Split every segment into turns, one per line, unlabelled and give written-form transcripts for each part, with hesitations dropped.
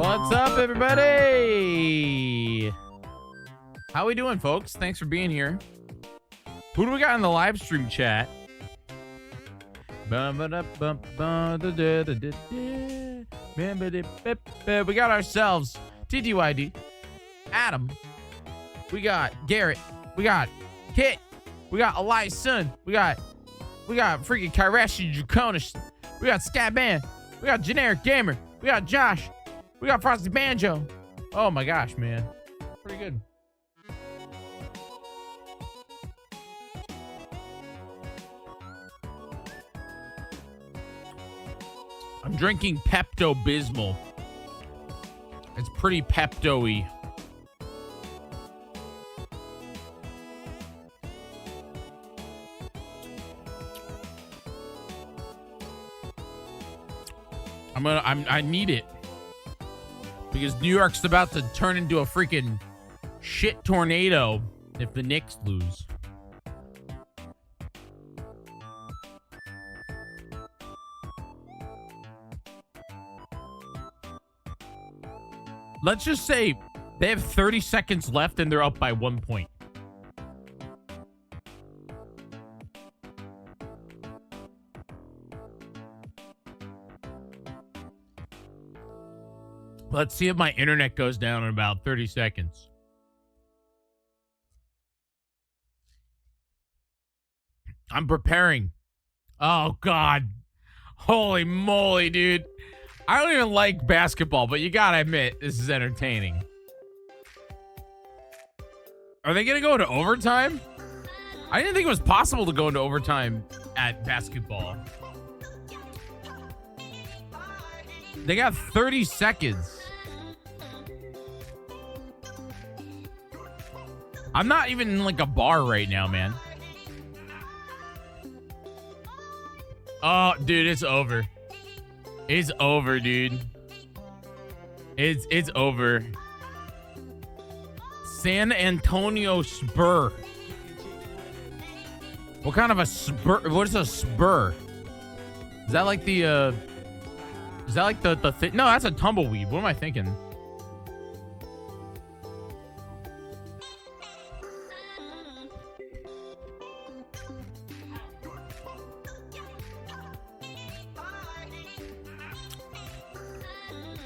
What's up, everybody? How we doing, folks? Thanks for being here. Who do we got in the live stream chat? We got ourselves TTYD, Adam. We got Garrett. We got Kit. We got Eli's son. We got freaking Kirashi Draconis. We got Scaban. We got Generic Gamer. We got Josh. We got Frosty Banjo. Oh my gosh, man. Pretty good. I'm drinking Pepto-Bismol. It's pretty Pepto-y. I need it. Because New York's about to turn into a freaking shit tornado if the Knicks lose. Let's just say they have 30 seconds left and they're up by 1 point. Let's see if my internet goes down in about 30 seconds. I'm preparing. Oh, God. Holy moly, dude. I don't even like basketball, but you gotta admit, this is entertaining. Are they gonna go into overtime? I didn't think it was possible to go into overtime at basketball. They got 30 seconds. I'm not even in like a bar right now, man. Oh, dude, it's over. It's over, dude. It's over. San Antonio Spur. What kind of a spur? What is a spur? Is that like the is that like the thing? No, that's a tumbleweed. What am I thinking?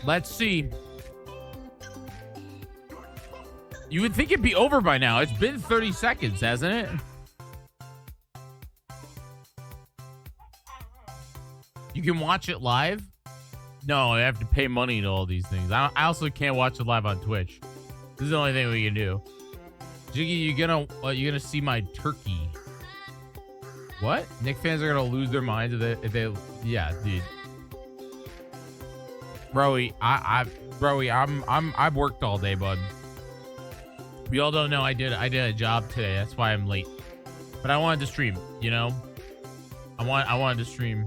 Let's see. You would think it'd be over by now. It's been 30 seconds, hasn't it? You can watch it live? No, I have to pay money to all these things. I also can't watch it live on Twitch. This is the only thing we can do. Jiggy, you gonna see my turkey? What? Knicks fans are gonna lose their minds if they yeah, dude. Broy, I've worked all day, bud. We all don't know I did a job today. That's why I'm late. But I wanted to stream, you know? I wanted to stream.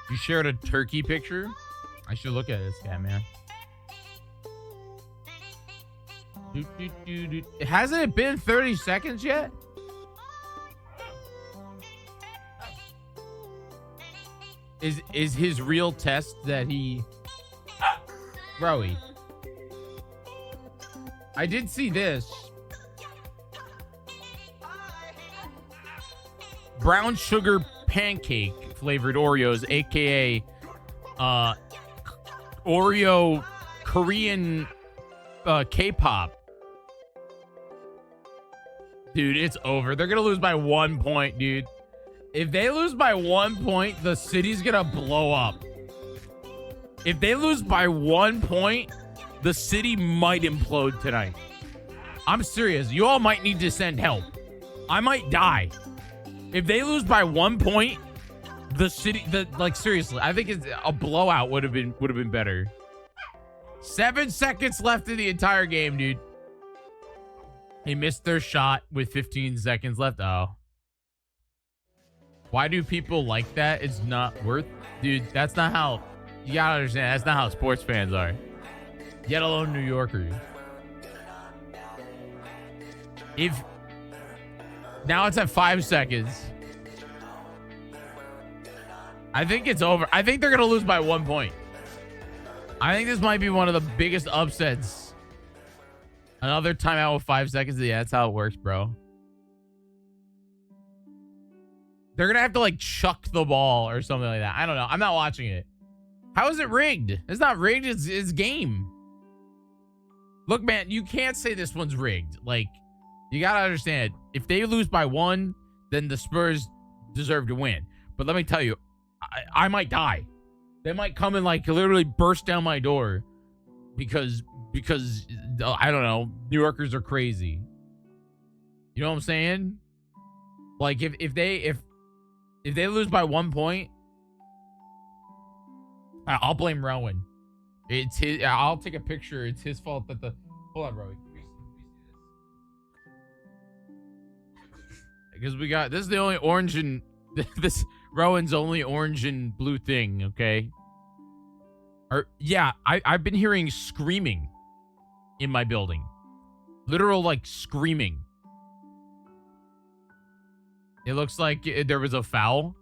You shared a turkey picture? I should look at this guy, man. Hasn't it been 30 seconds yet? Is his real test that he... Broy. I did see this. Brown sugar pancake flavored Oreos, aka Oreo Korean K-pop. Dude, it's over. They're gonna lose by 1 point, dude. If they lose by 1 point, the city's gonna blow up. If they lose by 1 point, the city might implode tonight. I'm serious. You all might need to send help. I might die. If they lose by 1 point, the city, like seriously, I think it's a blowout would have been better. 7 seconds left in the entire game, dude. They missed their shot with 15 seconds left. Oh. Why do people like that? It's not worth, dude. That's not how. You gotta understand, that's not how sports fans are. Yet alone New Yorkers. If now it's at 5 seconds. I think it's over. I think they're gonna lose by 1 point. I think this might be one of the biggest upsets. Another timeout with 5 seconds. Yeah, that's how it works, bro. They're going to have to, like, chuck the ball or something like that. I don't know. I'm not watching it. How is it rigged? It's not rigged. It's game. Look, man, you can't say this one's rigged. Like, you got to understand, if they lose by 1, then the Spurs deserve to win. But let me tell you, I might die. They might come and, like, literally burst down my door because I don't know, New Yorkers are crazy. You know what I'm saying? Like, if they lose by 1 point, I'll blame Rowan. It's his. I'll take a picture. It's his fault that the. Hold on, Rowan. Because we got, this is the only orange and this Rowan's only orange and blue thing. Okay. Yeah, I've been hearing screaming in my building, literal like screaming. It looks like there was a foul.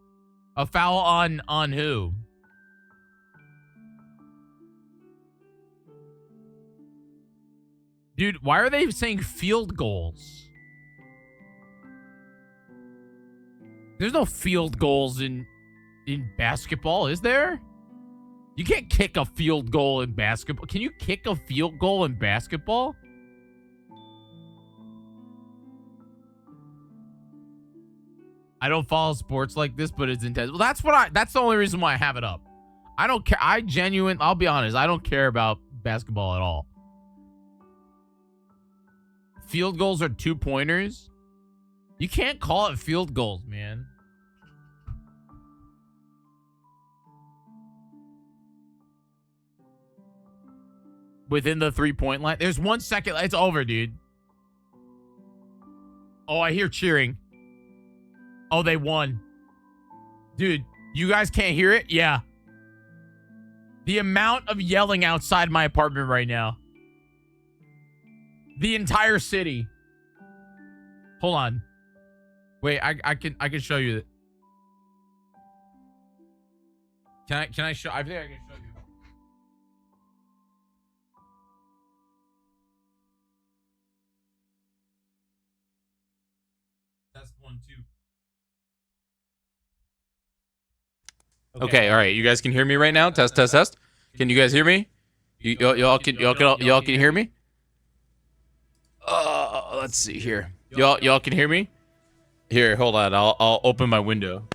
A foul on who? Dude, why are they saying field goals? There's no field goals in basketball, is there? You can't kick a field goal in basketball. Can you kick a field goal in basketball? I don't follow sports like this, but it's intense. Well, that's the only reason why I have it up. I don't care. I'll be honest, I don't care about basketball at all. Field goals are 2-pointers. You can't call it field goals, man. Within the 3-point line. There's 1 second. It's over, dude. Oh, I hear cheering. Oh, they won. Dude, you guys can't hear it? Yeah. The amount of yelling outside my apartment right now. The entire city. Hold on. Wait, I can show you that. Can I show? I think I can show you. Test 1, 2.
Okay, all right. You guys can hear me right now? Test, test, test. Can you guys hear me? Y'all can hear me? Let's see here. Y'all can hear me? Here, hold on. I'll open my window.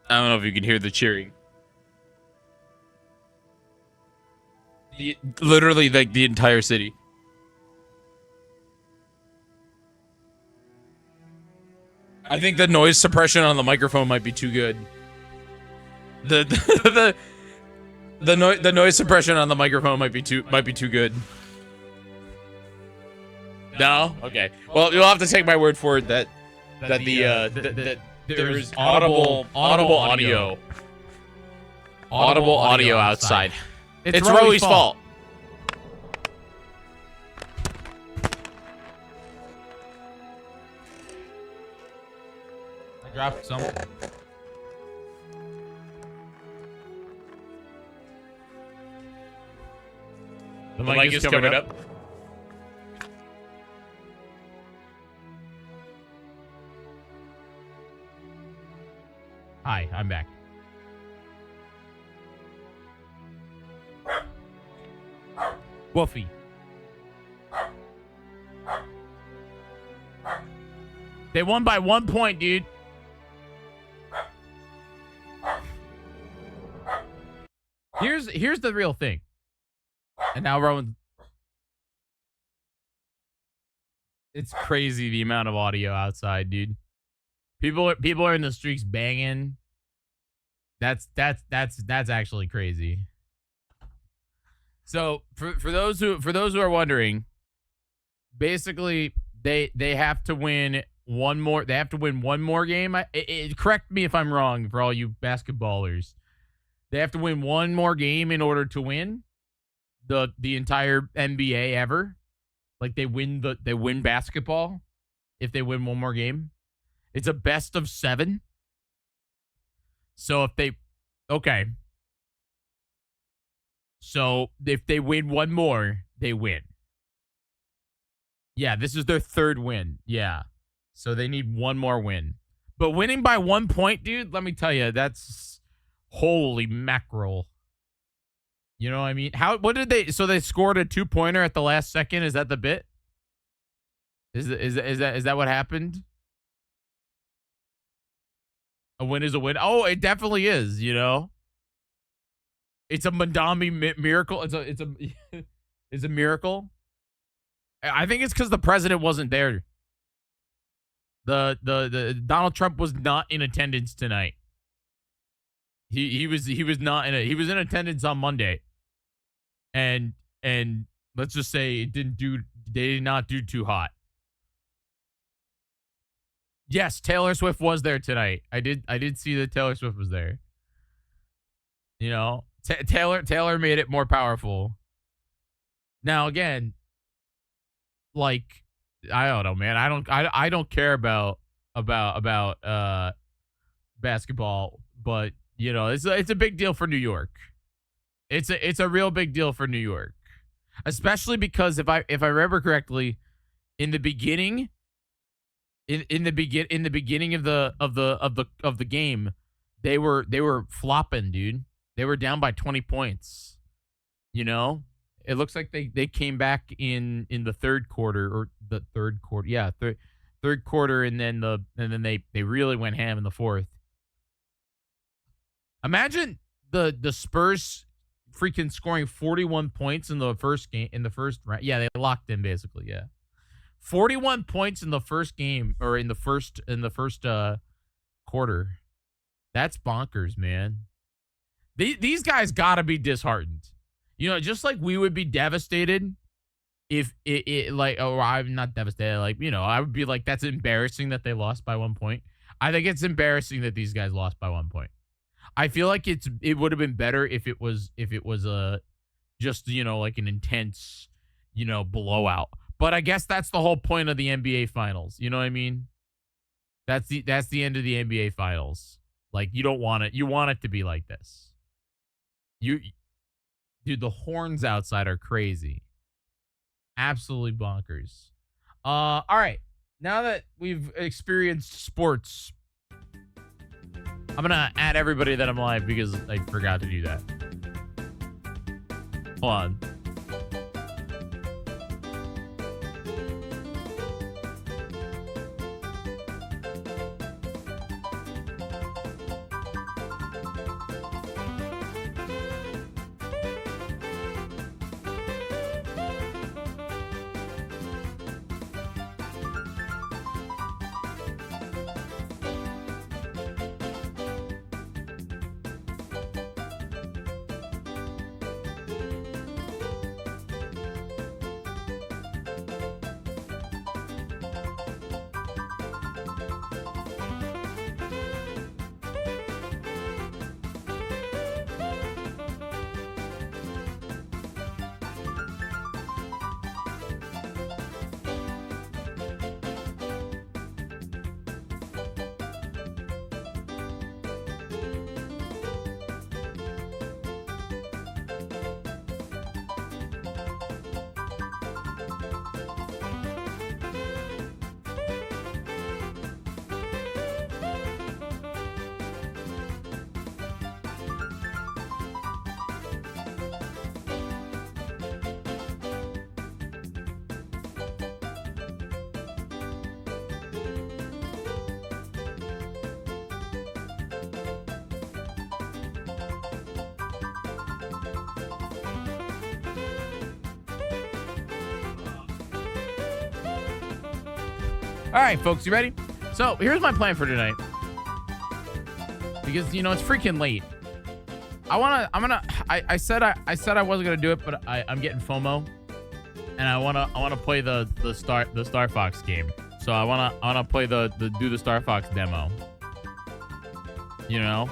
I don't know if you can hear the cheering. Literally, like, the entire city. I think the noise suppression on the microphone might be too good. The noise suppression on the microphone might be too good. No? Okay. Well, you'll have to take my word for it that there's audible audio. Audible audio outside. It's Roey's fault.
I dropped something.
The mic is coming up.
Hi, I'm back. Woofy. They won by 1 point, dude. Here's the real thing. And now Rowan. It's crazy the amount of audio outside, dude. People are in the streets banging. That's actually crazy. So for those who are wondering, basically they have to win one more. They have to win one more game. Correct me if I'm wrong for all you basketballers. They have to win one more game in order to win the entire NBA ever. Like they win basketball if they win one more game. It's a best of 7. So if they, okay. So if they win one more, they win. Yeah, this is their 3rd win. Yeah. So they need one more win. But winning by 1 point, dude, let me tell you, that's holy mackerel. You know what I mean? What did they, so they scored a 2-pointer at the last second? Is that the bit? Is that what happened? A win is a win. Oh, it definitely is, you know? It's a Mandami miracle. It's a it's a miracle. I think it's because the president wasn't there. The Donald Trump was not in attendance tonight. He was not in he was in attendance on Monday. And let's just say they did not do too hot. Yes, Taylor Swift was there tonight. I did see that Taylor Swift was there. You know, Taylor made it more powerful. Now again, like, I don't know, man. I don't care about basketball, but you know, it's a big deal for New York. It's a real big deal for New York, especially because if I remember correctly, in the beginning, in the beginning of the game, they were flopping, dude. They were down by 20 points. You know, it looks like they came back in the third quarter, or the third quarter. Yeah, third quarter, and then they really went ham in the fourth. Imagine the Spurs freaking scoring 41 points in the first game, in the first round. Yeah, they locked in basically, yeah. 41 points in the first game, or in the first quarter. That's bonkers, man. These guys got to be disheartened. You know, just like we would be devastated if it like, oh, I'm not devastated. Like, you know, I would be like, that's embarrassing that they lost by 1 point. I think it's embarrassing that these guys lost by 1 point. I feel like it would have been better if it was a just, you know, like an intense, you know, blowout. But I guess that's the whole point of the NBA finals. You know what I mean? That's the end of the NBA finals. Like, you don't want it. You want it to be like this. Dude, the horns outside are crazy. Absolutely bonkers. All right. Now that we've experienced sports, I'm going to add everybody that I'm live because I forgot to do that. Hold on. All right, folks, you ready? So here's my plan for tonight. Because, you know, it's freaking late. I said I wasn't gonna do it, but I'm getting FOMO, and I wanna play the Star Fox game. So I wanna play do the Star Fox demo. You know.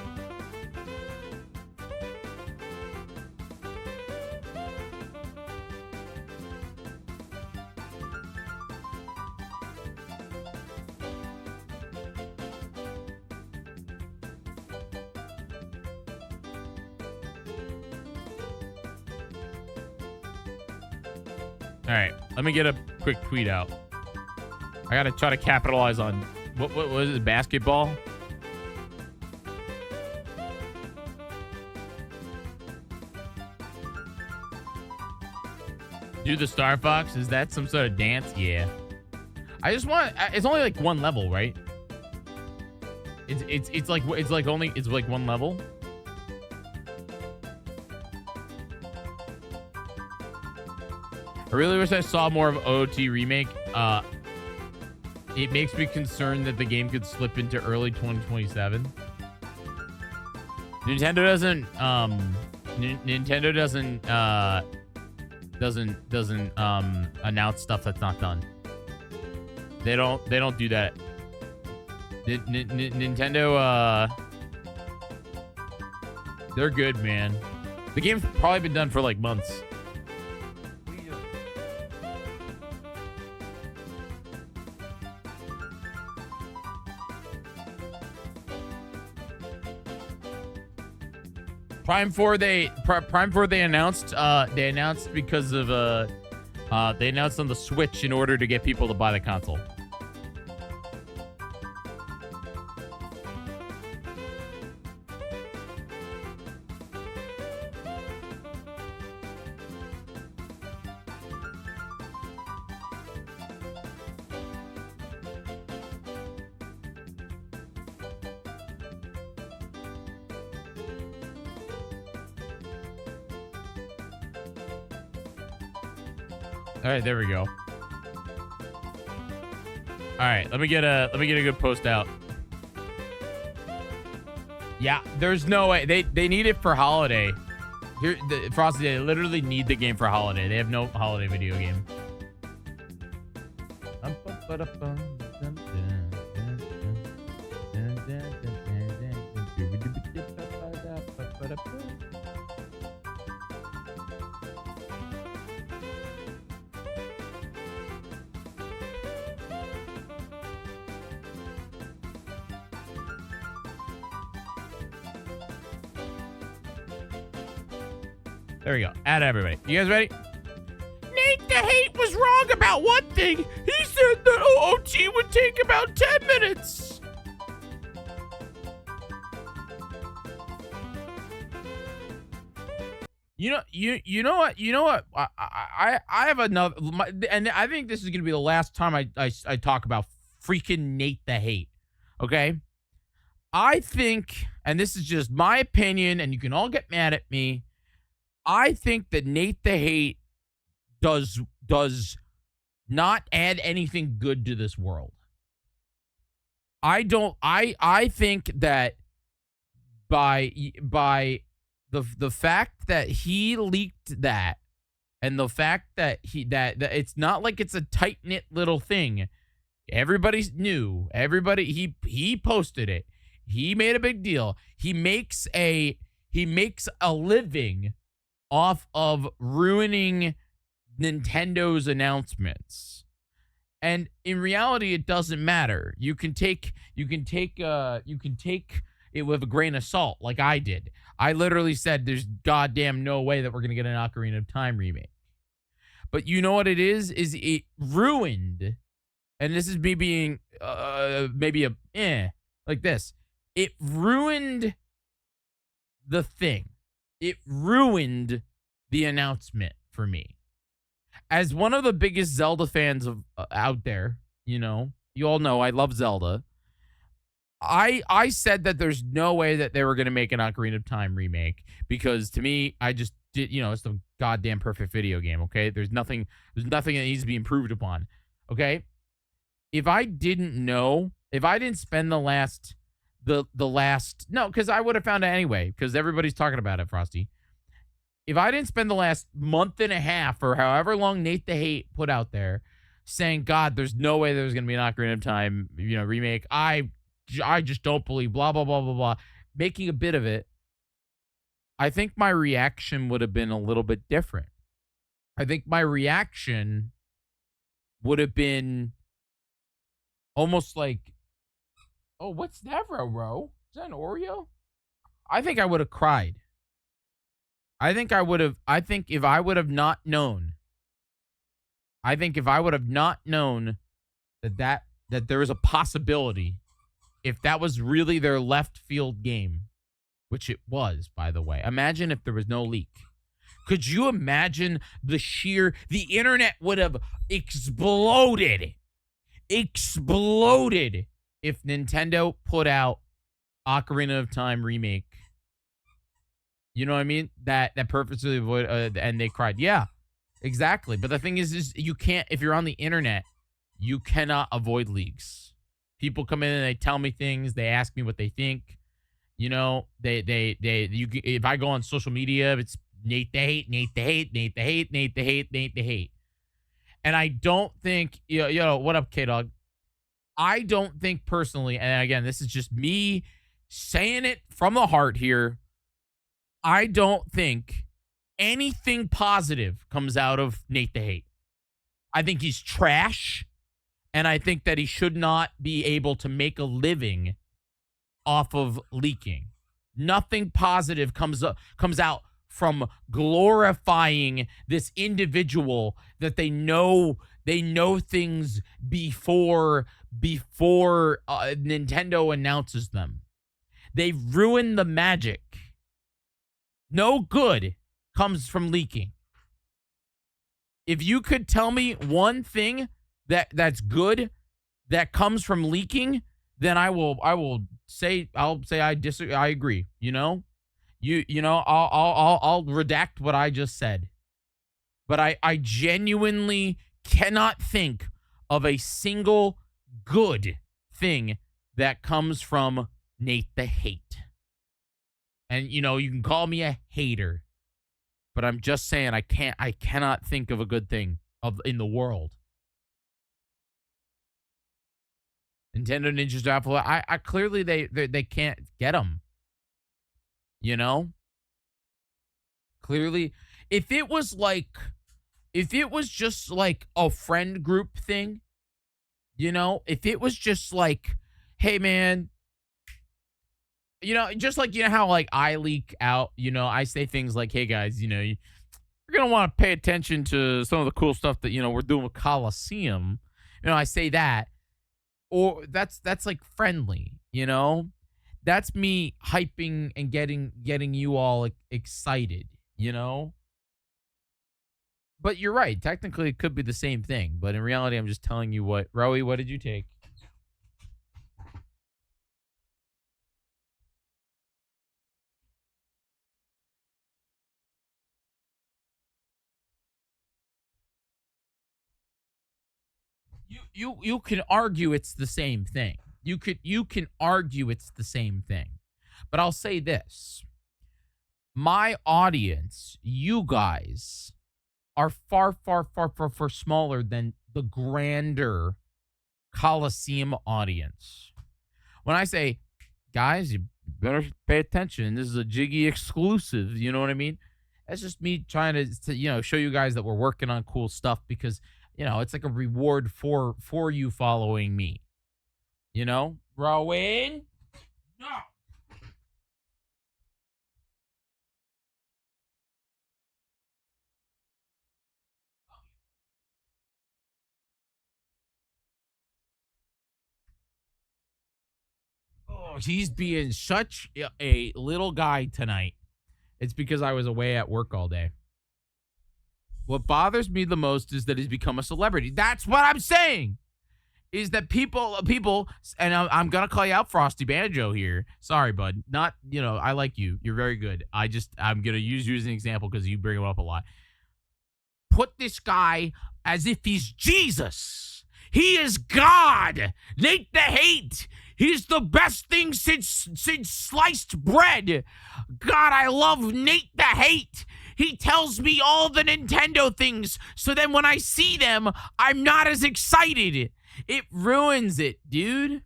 All right, let me get a quick tweet out. I gotta try to capitalize on what was it? Basketball. Do the Star Fox? Is that some sort of dance? Yeah. I just want. It's only like one level, right? It's like one level. I really wish I saw more of OT remake. It makes me concerned that the game could slip into early 2027. Nintendo doesn't announce stuff that's not done. They don't do that. Nintendo, they're good, man. The game's probably been done for like months. Prime 4 they announced because of they announced on the Switch in order to get people to buy the console. All right, there we go. All right, let me get a good post out. Yeah, there's no way they need it for holiday. Here, Frosty, they literally need the game for holiday. They have no holiday video game. There we go. Add everybody. You guys ready? Nate the Hate was wrong about one thing. He said that OT would take about 10 minutes. You know what? I have another, and I think this is gonna be the last time I talk about freaking Nate the Hate. Okay. I think, and this is just my opinion, and you can all get mad at me. I think that Nate the Hate does not add anything good to this world. I think that by the fact that he leaked that, and the fact that that it's not like it's a tight-knit little thing. Everybody knew. Everybody, he posted it. He made a big deal. He makes a living off of ruining Nintendo's announcements. And in reality, it doesn't matter. You can take it with a grain of salt, like I did. I literally said there's goddamn no way that we're gonna get an Ocarina of Time remake. But you know what it is it ruined, and this is me being maybe like this. It ruined the thing. It ruined the announcement for me. As one of the biggest Zelda fans of out there, you all know I love Zelda. I said that there's no way that they were going to make an Ocarina of Time remake, because to me, I just did, it's the goddamn perfect video game, okay? There's nothing that needs to be improved upon, okay? If I didn't spend the last no, because I would have found it anyway, because everybody's talking about it, Frosty. If I didn't spend the last month and a half or however long Nate the Hate put out there saying, God, there's no way there's going to be an Ocarina of Time, remake. I just don't believe blah, blah, blah, blah, blah. Making a bit of it. I think my reaction would have been a little bit different. I think my reaction would have been almost like, oh, what's that, bro? Is that an Oreo? I think I would have cried. I think if I would have not known I think if I would have not known that there was a possibility, if that was really their left field game, which it was, by the way. Imagine if there was no leak. Could you imagine the internet would have exploded if Nintendo put out Ocarina of Time remake. You know what I mean? That purposely avoid and they cried. Yeah, exactly. But the thing is you can't, if you're on the internet, you cannot avoid leaks. People come in and they tell me things. They ask me what they think. You know, if I go on social media, it's Nate the hate, Nate the hate, Nate the hate, Nate the hate, Nate the hate. And I don't think, what up, K-Dog? I don't think personally, and again, this is just me saying it from the heart here. I don't think anything positive comes out of Nate the hate. I think he's trash, and I think that he should not be able to make a living off of leaking. Nothing positive comes out from glorifying this individual that they know things before Nintendo announces them. They ruin the magic. No good comes from leaking. If you could tell me one thing that's good that comes from leaking, then I'll say I disagree. I agree. I'll redact what I just said. But I genuinely cannot think of a single good thing that comes from Nate the hate. And you can call me a hater, but I'm just saying I cannot think of a good thing in the world. Nintendo Ninja Apple, I clearly they can't get them. Clearly, if it was just like a friend group thing, if it was just like, hey man, just like, how like I leak out, I say things like, hey guys, you're going to want to pay attention to some of the cool stuff that, we're doing with Coliseum. I say that, or that's like friendly, that's me hyping and getting you all excited, But you're right. Technically, it could be the same thing. But in reality, I'm just telling you what. Rowie, what did you take? You can argue it's the same thing. You can argue it's the same thing. But I'll say this. My audience, you guys, are far, far, far, far, far smaller than the grander Coliseum audience. When I say, guys, you better pay attention, this is a Jyggy exclusive, you know what I mean? That's just me trying to show you guys that we're working on cool stuff because, it's like a reward for you following me. Rowan? No. Oh, he's being such a little guy tonight. It's because I was away at work all day. What bothers me the most is that he's become a celebrity. That's what I'm saying. Is that people, and I'm going to call you out, Frosty Banjo here. Sorry, bud. Not, I like you. You're very good. I'm going to use you as an example because you bring him up a lot. Put this guy as if he's Jesus. He is God. Nate the hate. He's the best thing since sliced bread. God, I love Nate the hate. He tells me all the Nintendo things, so then when I see them, I'm not as excited. It ruins it, dude.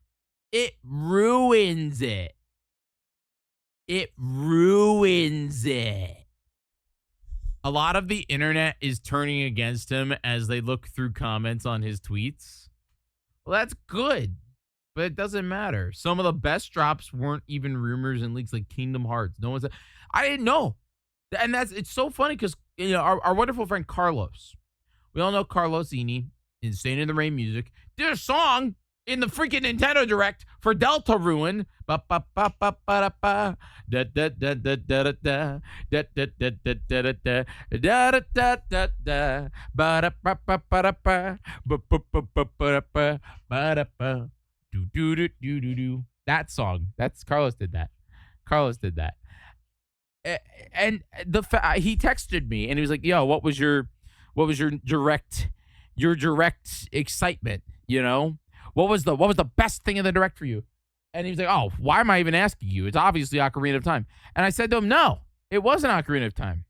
It ruins it. It ruins it. A lot of the internet is turning against him as they look through comments on his tweets. Well, that's good, but it doesn't matter. Some of the best drops weren't even rumors and leaks, like Kingdom Hearts. No one's. I didn't know. And it's so funny because our wonderful friend Carlos We all know Carlosini, Insane in the Rain music, did a song in the freaking Nintendo Direct for Delta Ruin. Ba ba ba ba ba ba da da da da da da da da da da da da da da da da da ba da ba ba ba da ba ba ba ba ba ba ba ba da ba do do do do do do. That song. That's Carlos did that. Carlos did that. And he texted me and he was like, "Yo, what was your direct excitement? You know, what was the best thing in the direct for you?" And he was like, "Oh, why am I even asking you? It's obviously Ocarina of Time." And I said to him, "No, it wasn't Ocarina of Time.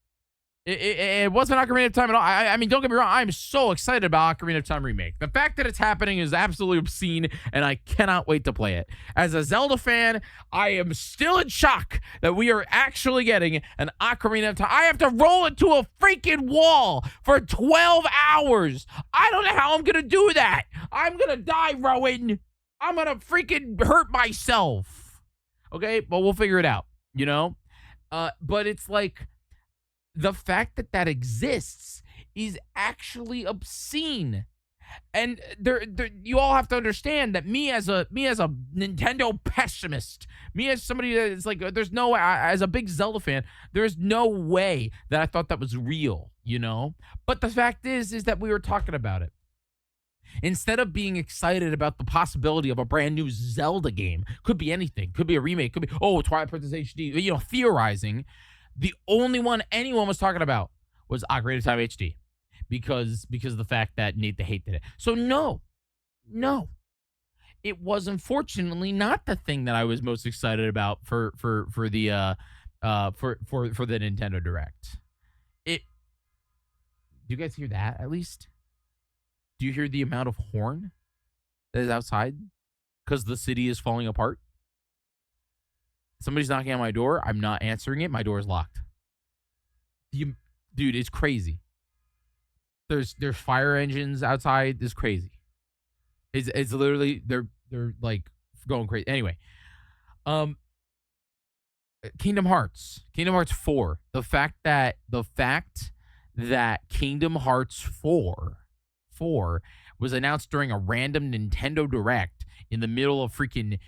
It wasn't Ocarina of Time at all. I mean, don't get me wrong. I'm so excited about Ocarina of Time remake. The fact that it's happening is absolutely obscene, and I cannot wait to play it. As a Zelda fan, I am still in shock that we are actually getting an Ocarina of Time. I have to roll into a freaking wall for 12 hours. I don't know how I'm going to do that. I'm going to die, Rowan. I'm going to freaking hurt myself. Okay, but we'll figure it out, you know? But it's like, the fact that exists is actually obscene. And you all have to understand that me as a Nintendo pessimist, me as somebody that is like, there's no way, as a big Zelda fan, there's no way that I thought that was real, you know? But the fact is that we were talking about it. Instead of being excited about the possibility of a brand new Zelda game, could be anything, could be a remake, could be, oh, Twilight Princess HD, you know, theorizing, the only one anyone was talking about was Ocarina of Time HD because of the fact that Nate the Hate did it. So no, it was unfortunately not the thing that I was most excited about for the Nintendo Direct. Do you guys hear that at least? Do you hear the amount of horn that is outside because the city is falling apart? Somebody's knocking on my door. I'm not answering it. My door is locked. Dude, it's crazy. There's fire engines outside. It's crazy. It's literally they're like going crazy. Anyway, Kingdom Hearts 4. The fact that Kingdom Hearts 4 was announced during a random Nintendo Direct in the middle of freaking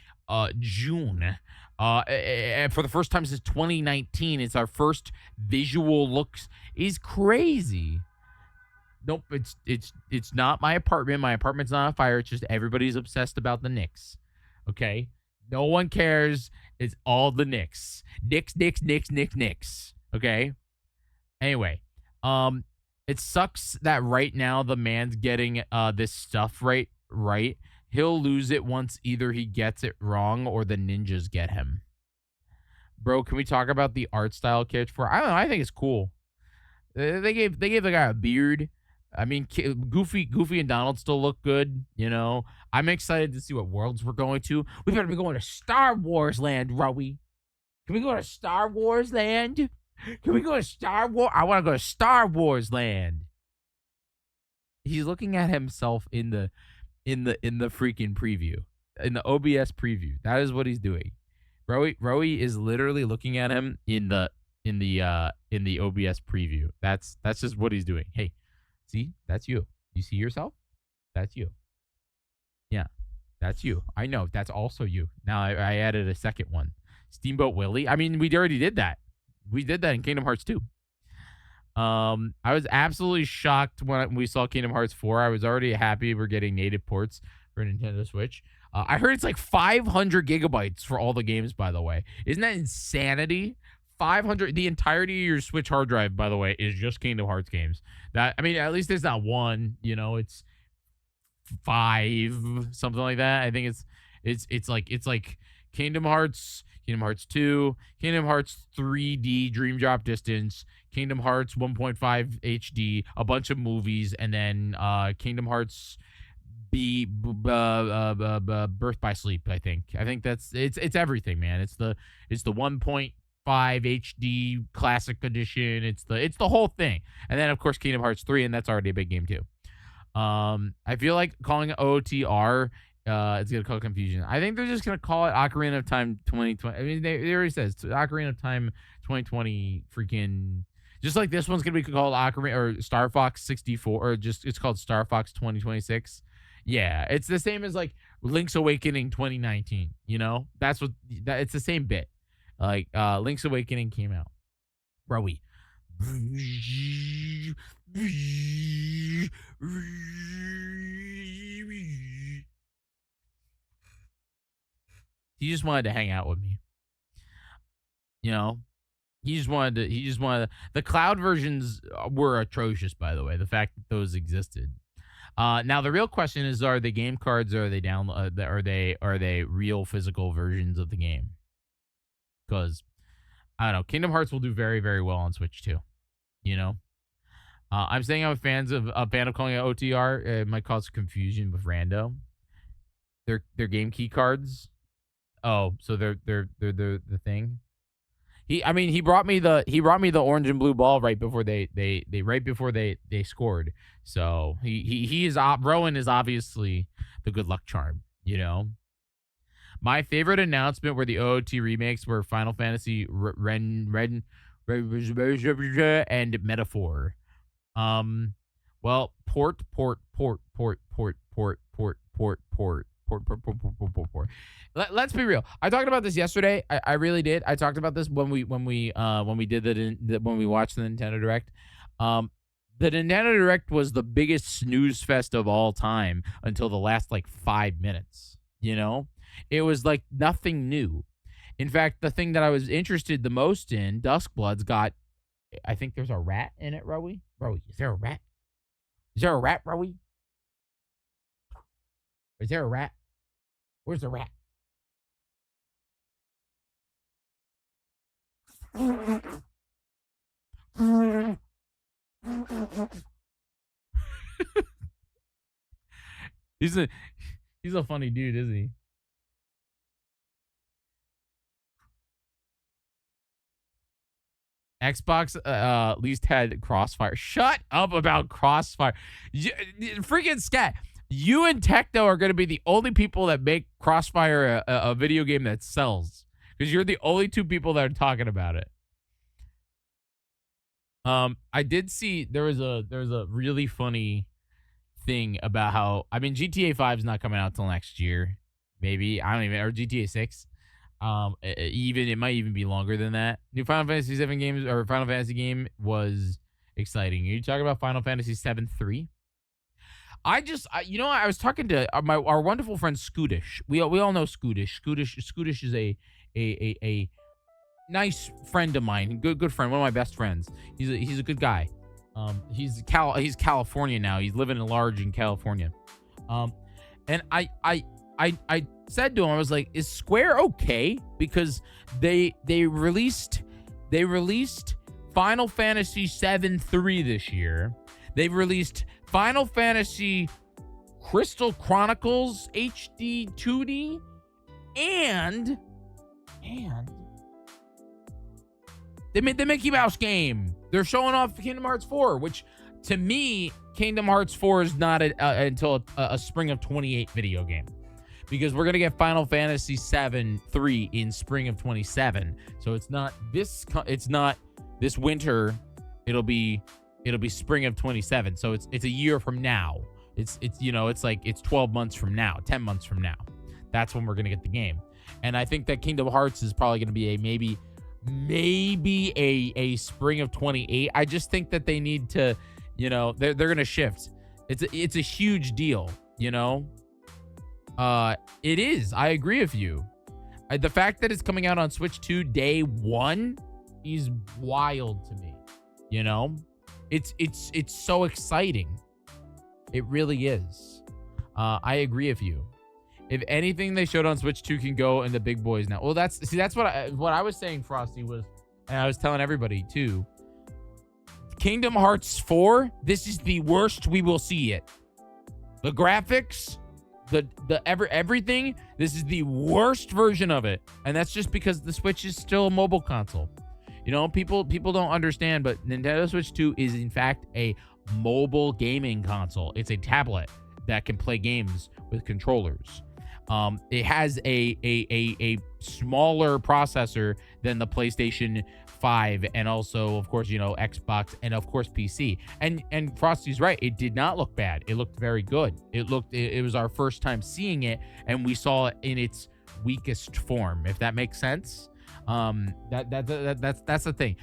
June. And for the first time since 2019, it's our first visual looks, is crazy. Nope, it's not my apartment. My apartment's not on fire. It's just everybody's obsessed about the Knicks. Okay? No one cares. It's all the Knicks. Knicks. Okay? Anyway, it sucks that right now the man's getting this stuff right. He'll lose it once either he gets it wrong or the ninjas get him. Bro, can we talk about the art style character for? I don't know. I think it's cool. They gave the guy a beard. I mean, Goofy and Donald still look good. You know, I'm excited to see what worlds we're going to. We better be going to Star Wars Land, Rowie. Can we go to Star Wars Land? Can we go to Star Wars? I want to go to Star Wars Land. He's looking at himself in the freaking preview, in the OBS preview. That is what he's doing. Rowie is literally looking at him in the OBS preview. That's just what he's doing. Hey, see, that's you. You see yourself? That's you. Yeah, that's you. I know that's also you. Now I added a second one, Steamboat Willie. I mean, we already did that. We did that in Kingdom Hearts 2. I was absolutely shocked when we saw Kingdom Hearts 4. I was already happy we're getting native ports for Nintendo Switch. I heard it's like 500 gigabytes for all the games, by the way. Isn't that insanity? 500, the entirety of your Switch hard drive, by the way, is just Kingdom Hearts games. That, I mean, at least it's not one, you know, it's 5, something like that. I think it's like Kingdom Hearts 2, Kingdom Hearts 3D Dream Drop Distance, Kingdom Hearts 1.5 HD, a bunch of movies, and then Kingdom Hearts Birth by Sleep. I think that's it's everything, man. It's the 1.5 HD Classic Edition. It's the whole thing, and then of course Kingdom Hearts 3, and that's already a big game too. I feel like calling it OTR. It's gonna cause confusion. I think they're just gonna call it Ocarina of Time 2020. I mean, they already says Ocarina of Time 2020 freaking Just like this one's gonna be called Ocarina or Star Fox 64, or just it's called Star Fox 2026. Yeah, it's the same as like Link's Awakening 2019. You know, that's what that it's the same bit. Like Link's Awakening came out. Bro, we he just wanted to hang out with me. You know, the cloud versions were atrocious, by the way. The fact that those existed. Now the real question is: are they game cards, or are they are they real physical versions of the game? Because I don't know, Kingdom Hearts will do very, very well on Switch too. You know, I'm saying I'm a fan of calling it OTR. It might cause confusion with rando. They're game key cards. Oh, so they're the thing. He brought me the orange and blue ball right before they scored. So he is Rowan is obviously the good luck charm, you know. My favorite announcement were the OOT remakes were Final Fantasy Ren and Metaphor. Well, port. Let's be real. I talked about this yesterday. I really did. I talked about this when we did when we watched the Nintendo Direct. The Nintendo Direct was the biggest snooze fest of all time until the last like 5 minutes. You know, it was like nothing new. In fact, the thing that I was interested the most in, Duskblood's got. I think there's a rat in it, Rowie. Rowie, is there a rat? Is there a rat, Rowie? Is there a rat? Where's the rat? he's a funny dude, isn't he? Xbox at least had Crossfire. Shut up about Crossfire. Freaking scat. You and Techno are going to be the only people that make Crossfire a video game that sells, because you're the only two people that are talking about it. I did see there was a really funny thing about how GTA 5 is not coming out till next year, maybe or GTA 6. It might even be longer than that. New Final Fantasy 7 games or Final Fantasy game was exciting. Are you talking about Final Fantasy 7-3? I was talking to our wonderful friend Scootish. We all know Scootish. Scootish is a nice friend of mine. Good friend. One of my best friends. He's a good guy. He's California now. He's living large in California. And I said to him, I was like, is Square okay? Because they released Final Fantasy 7-3 this year. They've released Final Fantasy Crystal Chronicles HD 2D and they made the Mickey Mouse game. They're showing off Kingdom Hearts 4, which to me, Kingdom Hearts 4 is not until a spring of 28 video game. Because we're going to get Final Fantasy 7-3 in spring of 27. So it's not this winter. It'll be spring of 27. So it's a year from now. It's 12 months from now, 10 months from now. That's when we're going to get the game. And I think that Kingdom Hearts is probably going to be maybe a spring of 28. I just think that they need to, they're going to shift. It's a huge deal, It is. I agree with you. The fact that it's coming out on Switch 2 day 1 is wild to me. It's so exciting. It really is. I agree with you. If anything they showed on Switch 2 can go in the big boys now. Well, that's what I was saying, Frosty, was, and I was telling everybody too. Kingdom Hearts 4, this is the worst we will see it. The graphics, everything, this is the worst version of it. And that's just because the Switch is still a mobile console. People don't understand, but Nintendo Switch 2 is in fact a mobile gaming console. It's a tablet that can play games with controllers. It has a smaller processor than the PlayStation 5, and also, of course, Xbox, and of course PC. And Frosty's right. It did not look bad. It looked very good. It was our first time seeing it, and we saw it in its weakest form, if that makes sense. That's the thing.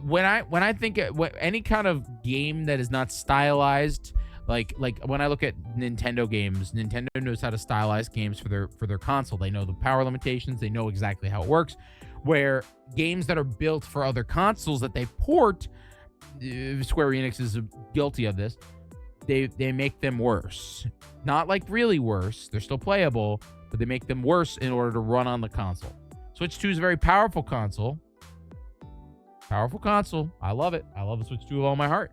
When I think any kind of game that is not stylized, like when I look at Nintendo games, Nintendo knows how to stylize games for their console. They know the power limitations. They know exactly how it works. Where games that are built for other consoles that they port, Square Enix is guilty of this. They make them worse. Not like really worse. They're still playable, but they make them worse in order to run on the console. Switch 2 is a very powerful console. Powerful console. I love it. I love the Switch 2 with all my heart.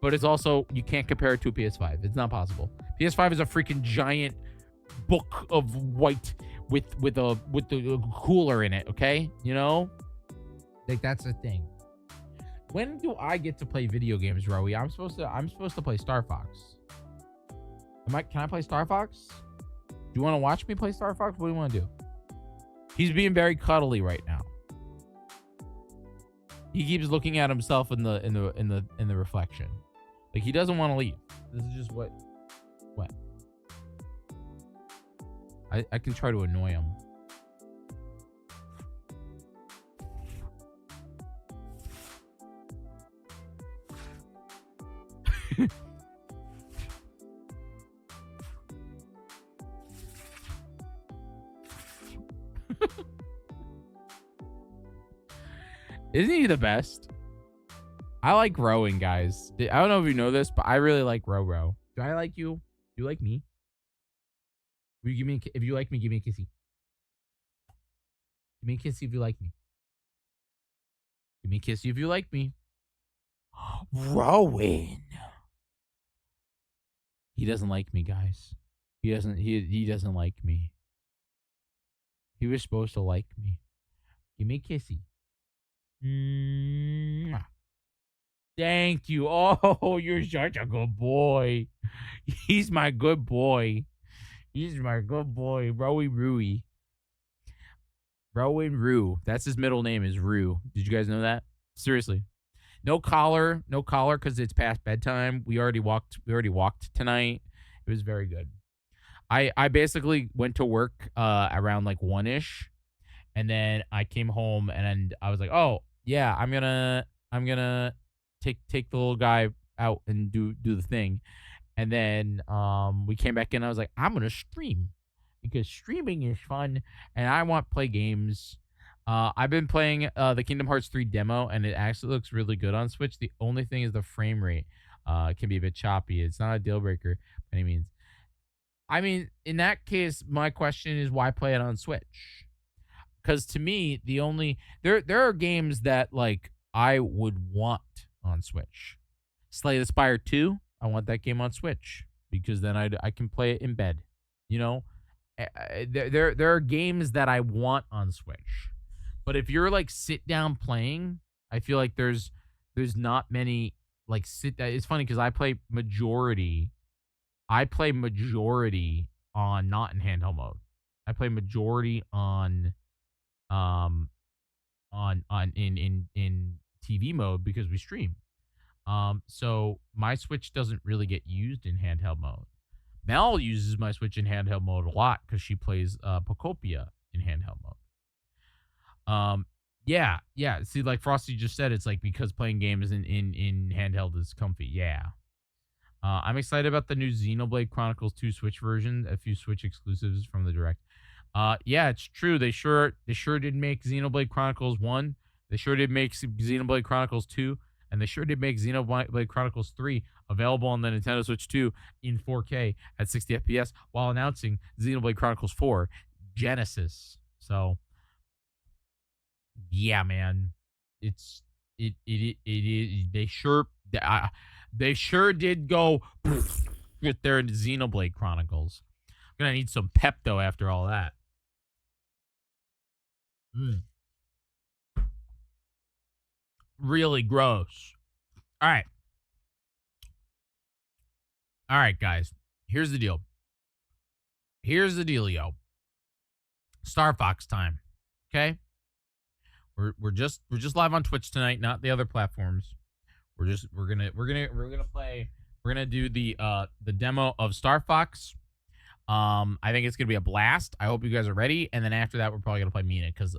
But it's also, you can't compare it to a PS5. It's not possible. PS5 is a freaking giant book of white with the cooler in it, okay? Like, that's the thing. When do I get to play video games, Rowie? I'm supposed to play Star Fox. Can I play Star Fox? Do you want to watch me play Star Fox? What do you want to do? He's being very cuddly right now. He keeps looking at himself in the reflection. Like, he doesn't want to leave. This is just what. I can try to annoy him. Isn't he the best? I like rowing, guys. I don't know if you know this, but I really like row. Do I like you? Do you like me? Will you give me if you like me, give me a kissy. Give me a kissy if you like me. Give me a kissy if you like me. Rowing. He doesn't like me, guys. He doesn't like me. He was supposed to like me. Give me a kissy. Mwah. Thank you. Oh, you're such a good boy. He's my good boy. He's my good boy. Rui. Rowan Rue. That's his middle name is Rue. Did you guys know that? Seriously. No collar because it's past bedtime. We already walked tonight. It was very good. I basically went to work around like 1-ish, and then I came home and I was like, oh yeah, I'm gonna take the little guy out and do the thing. And then we came back in. I was like, I'm gonna stream because streaming is fun, and I want to play games. I've been playing the Kingdom Hearts 3 demo, and it actually looks really good on Switch. The only thing is the frame rate can be a bit choppy. It's not a deal breaker by any means. I mean, in that case, my question is why play it on Switch? Because to me, there are games that like I would want on Switch. Slay the Spire 2, I want that game on Switch because then I can play it in bed. There are games that I want on Switch, but if you're like sit down playing, I feel like there's not many like sit. It's funny because I play majority on not in handheld mode. I play majority on in TV mode because we stream. So my Switch doesn't really get used in handheld mode. Mel uses my Switch in handheld mode a lot because she plays Pocopia in handheld mode. Yeah. See, like Frosty just said, it's like because playing games in handheld is comfy. Yeah. I'm excited about the new Xenoblade Chronicles 2 Switch version. A few Switch exclusives from the Direct. Yeah, it's true. They sure did make Xenoblade Chronicles 1. They sure did make Xenoblade Chronicles 2. And they sure did make Xenoblade Chronicles 3 available on the Nintendo Switch 2 in 4K at 60 FPS while announcing Xenoblade Chronicles 4 Genesis. So, yeah, man. It is. They sure did go with their Xenoblade Chronicles. I'm gonna need some Pepto after all that. Really gross. All right, guys. Here's the deal. Here's the dealio. Star Fox time. Okay? We're just live on Twitch tonight, not the other platforms. We're gonna play. We're gonna do the demo of Star Fox. I think it's gonna be a blast. I hope you guys are ready. And then after that, we're probably gonna play Mina because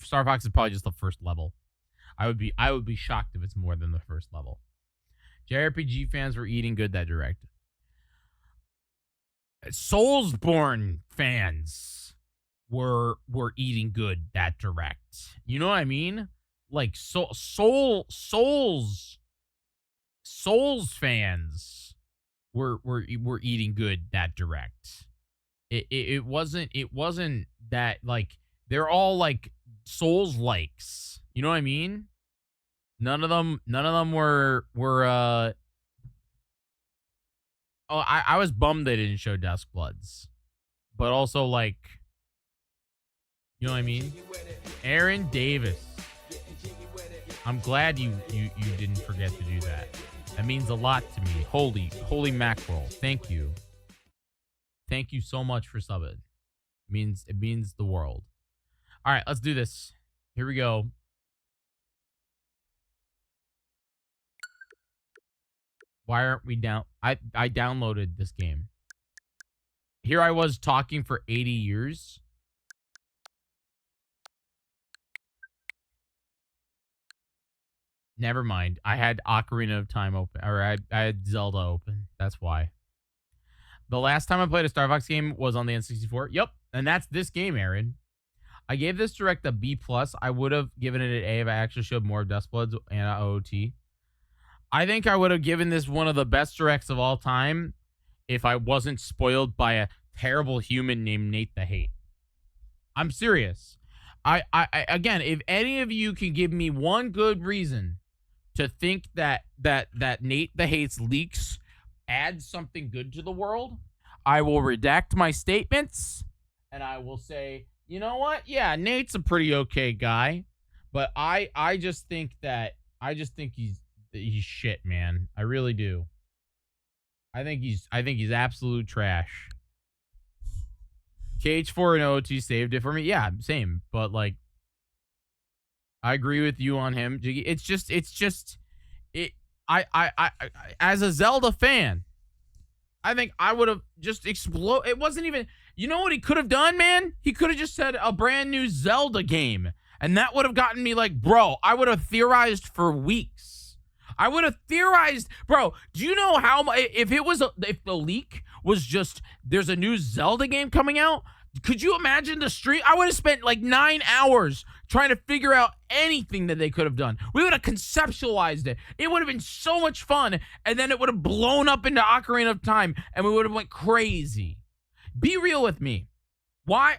Star Fox is probably just the first level. I would be shocked if it's more than the first level. JRPG fans were eating good that direct. Soulsborne fans were eating good that direct. You know what I mean? Like Souls fans were eating good that direct. It wasn't that like they're all like Souls likes. You know what I mean? None of them were oh, I was bummed they didn't show Duskbloods. But also like you know what I mean? Aaron Davis. I'm glad you didn't forget to do that. That means a lot to me. Holy mackerel. Thank you. Thank you so much for subbing. It means the world. All right, let's do this. Here we go. Why aren't we down? I downloaded this game. Here I was talking for 80 years. Never mind. I had Ocarina of Time open. Or I had Zelda open. That's why. The last time I played a Star Fox game was on the N64. Yep. And that's this game, Aaron. I gave this direct a B+. I would have given it an A if I actually showed more Duskbloods and OOT. I think I would have given this one of the best directs of all time if I wasn't spoiled by a terrible human named Nate the Hate. I'm serious. I again, if any of you can give me one good reason to think that Nate the Hate's leaks add something good to the world, I will redact my statements and I will say, you know what? Yeah, Nate's a pretty okay guy, but I just think he's shit, man. I really do. I think he's absolute trash. KH4 and OT saved it for me. Yeah, same. But like, I agree with you on him, Jiggy. It's just I as a Zelda fan, I think I would have just explode. It wasn't even. You know what he could have done, man? He could have just said a brand new Zelda game, and that would have gotten me like, bro. I would have theorized for weeks. I would have theorized, bro. Do you know how if the leak was just there's a new Zelda game coming out? Could you imagine the stream? I would have spent like 9 hours trying to figure out anything that they could have done. We would have conceptualized it. It would have been so much fun, and then it would have blown up into Ocarina of Time, and we would have went crazy. Be real with me. Why?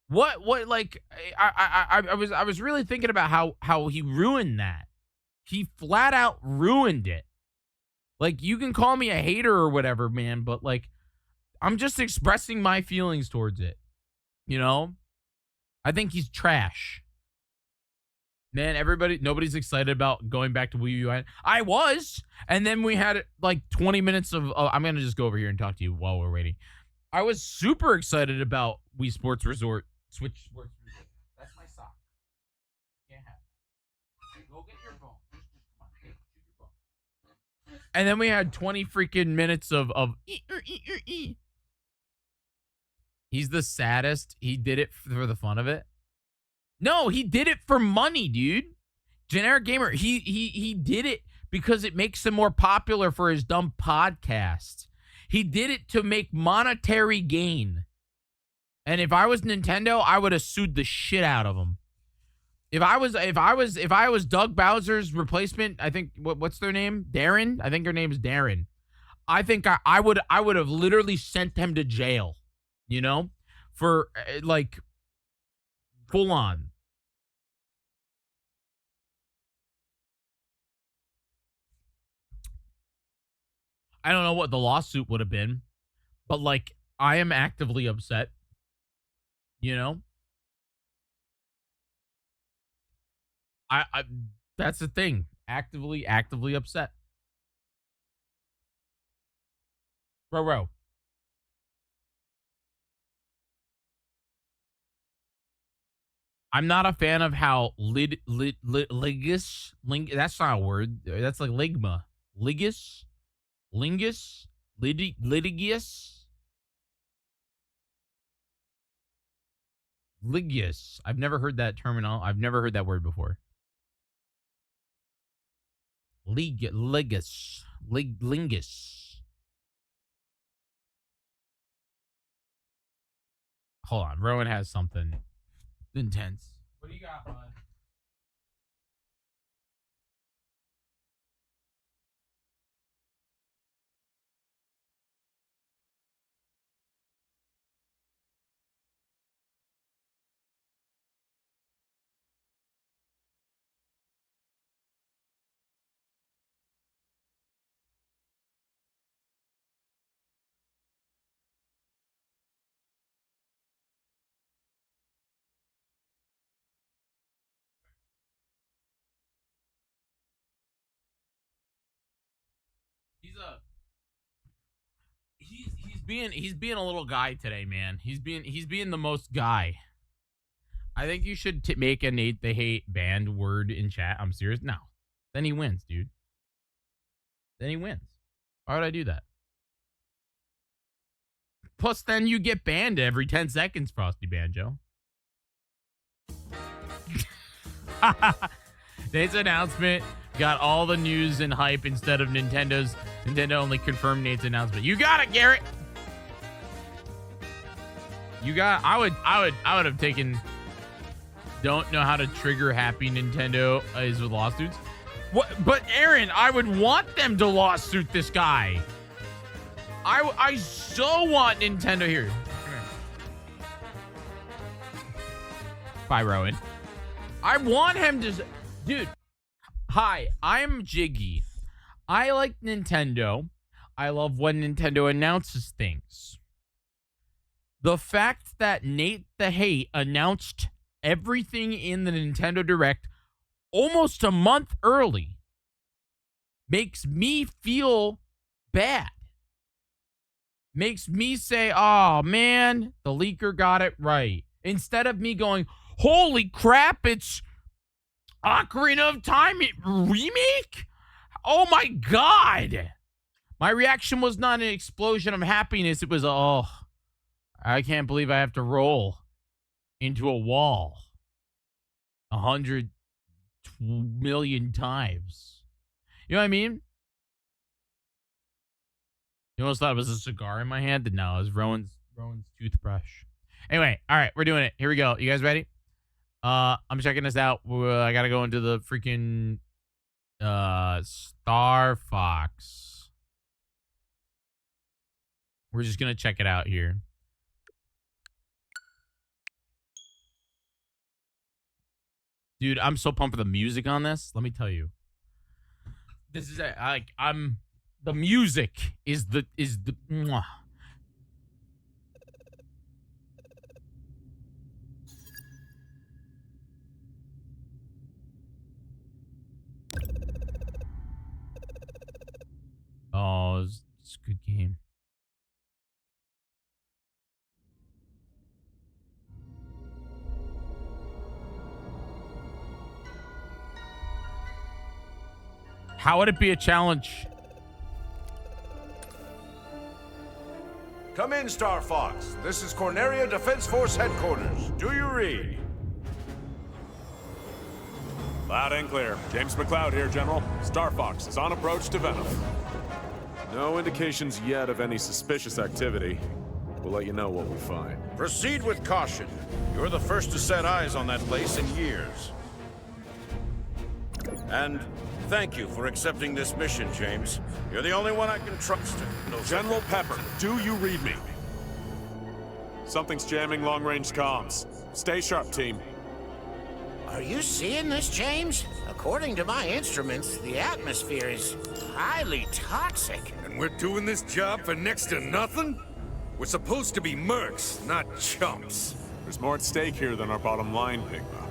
What? Like, I was really thinking about how he ruined that. He flat out ruined it. Like, you can call me a hater or whatever, man, but like, I'm just expressing my feelings towards it. You know? I think he's trash. Man, nobody's excited about going back to Wii U. I was. And then we had like 20 minutes of, I'm going to just go over here and talk to you while we're waiting. I was super excited about Wii Sports Resort, Switch Sports Resort. That's my sock. Can't have it. Go get your phone. Come on, shoot your phone. And then we had 20 freaking minutes of He's the saddest. He did it for the fun of it. No, he did it for money, dude. Generic Gamer, he did it because it makes him more popular for his dumb podcast. He did it to make monetary gain. And if I was Nintendo, I would have sued the shit out of him. If I was Doug Bowser's replacement, I think what's their name? Darren? I think her name is Darren. I think I would have literally sent him to jail. You know? For like full on. I don't know what the lawsuit would have been, but like I am actively upset. You know? I that's the thing. Actively upset. Bro. I'm not a fan of how that's not a word. That's like ligma. Litigious. Ligius. I've never heard that I've never heard that word before. Lingus. Hold on. Rowan has something intense. What do you got, bud? He's being a little guy today, man. He's being the most guy. I think you should make a Nate the Hate banned word in chat. I'm serious. No. Then he wins, dude. Then he wins. Why would I do that? Plus, then you get banned every 10 seconds, Frosty Banjo. Nate's announcement got all the news and hype instead of Nintendo's. Nintendo only confirmed Nate's announcement. You got it, Garrett. You got. I would have taken. Don't know how to trigger happy Nintendo is with lawsuits. What? But Aaron, I would want them to lawsuit this guy. I so want Nintendo here. Bye, Rowan. I want him to. Dude. Hi, I'm Jyggy. I like Nintendo. I love when Nintendo announces things. The fact that Nate the Hate announced everything in the Nintendo Direct almost a month early makes me feel bad. Makes me say, oh man, the leaker got it right. Instead of me going, holy crap, it's Ocarina of Time remake? Oh my God. My reaction was not an explosion of happiness. It was, oh, I can't believe I have to roll into a wall 100 million times. You know what I mean? You almost thought it was a cigar in my hand? No, it was Rowan's toothbrush. Anyway, all right, we're doing it. Here we go. You guys ready? I'm checking this out. I gotta go into the freaking Star Fox. We're just gonna check it out here. Dude, I'm so pumped for the music on this. Let me tell you. This is the music is the mwah. Oh, it's a good game. How would it be a challenge?
Come in, Star Fox. This is Corneria Defense Force Headquarters. Do you read?
Loud and clear. James McCloud here, General. Star Fox is on approach to Venom. No indications yet of any suspicious activity. We'll let you know what we find.
Proceed with caution. You're the first to set eyes on that place in years. And thank you for accepting this mission, James. You're the only one I can trust.
General Pepper, do you read me? Something's jamming long-range comms. Stay sharp, team.
Are you seeing this, James? According to my instruments, the atmosphere is highly toxic.
And we're doing this job for next to nothing? We're supposed to be mercs, not chumps.
There's more at stake here than our bottom line, Pigma.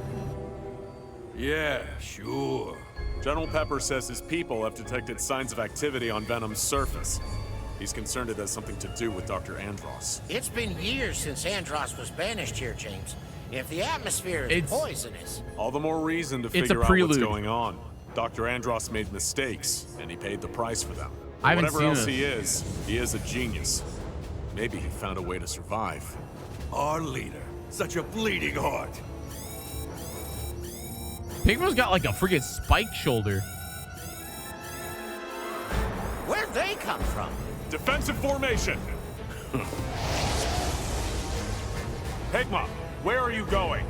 Yeah, sure.
General Pepper says his people have detected signs of activity on Venom's surface. He's concerned it has something to do with Dr. Andross.
It's been years since Andross was banished here, James. If the atmosphere is
It's-
poisonous,
All the more reason to
It's a
figure out what's
prelude.
going on. Dr. Andros made mistakes, and he paid the price for them.
I haven't
Whatever
seen
else
this.
he is a genius. Maybe he found a way to survive.
Our leader. Such a bleeding heart.
Pigmo's got like a freaking spike shoulder.
where'd they come from?
Defensive formation. Pigma, where are you going?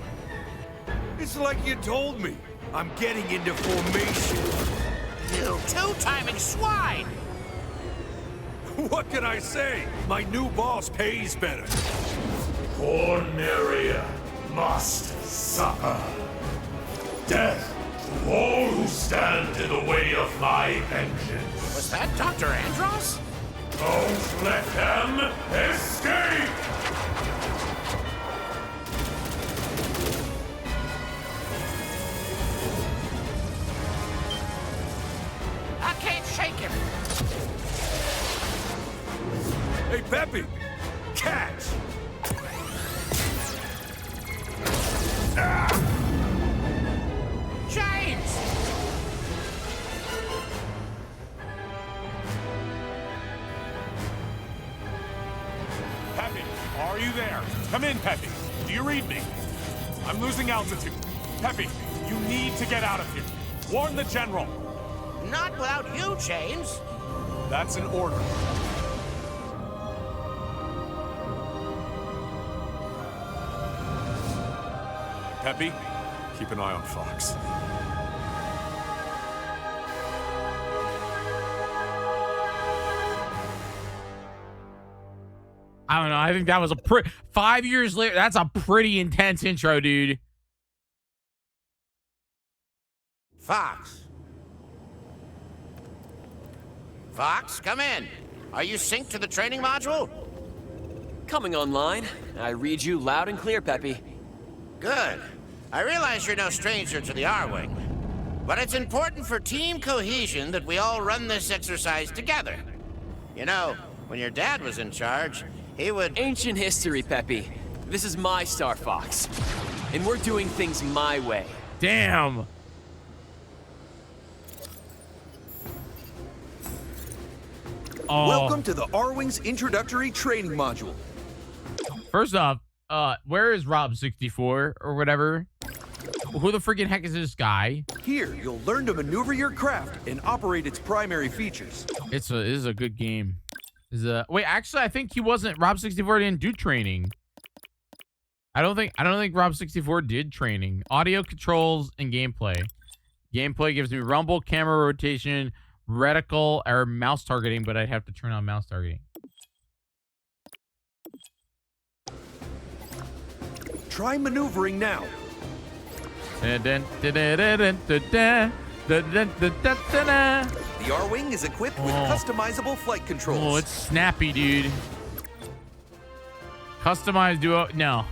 It's like you told me. I'm getting into formation.
You two-timing swine!
What can I say? My new boss pays better.
Corneria must suffer. Death to all who stand in the way of my vengeance.
Was that Dr. Andros?
Don't let them escape!
I can't shake him.
Hey, Peppy! Catch!
James!
Peppy, are you there? Come in, Peppy. Do you read me? I'm losing altitude. Peppy, you need to get out of here. Warn the general.
Not without you, James.
That's an order. Peppy, keep an eye on Fox.
I don't know. I think that was a 5 years later. That's a pretty intense intro, dude.
Fox. Fox, come in. Are you synced to the training module?
Coming online. I read you loud and clear, Peppy.
Good. I realize you're no stranger to the R-Wing. But it's important for team cohesion that we all run this exercise together. You know, when your dad was in charge, he would...
Ancient history, Peppy. This is my Star Fox. And we're doing things my way.
Damn. Oh,
Welcome to the R-Wing's introductory training module.
first off, where is Rob 64 or whatever? Who the freaking heck is this guy?
Here, you'll learn to maneuver your craft and operate its primary features.
This is a good game. Wait, actually, I think he wasn't. Rob 64 didn't do training. I don't think Rob 64 did training. Audio controls and gameplay. Gameplay gives me rumble, camera rotation, reticle, or mouse targeting, but I'd have to turn on mouse targeting.
Try maneuvering now.
The
The R-Wing is equipped with
Oh.
customizable flight controls.
Oh, it's snappy, dude. Customized duo. No.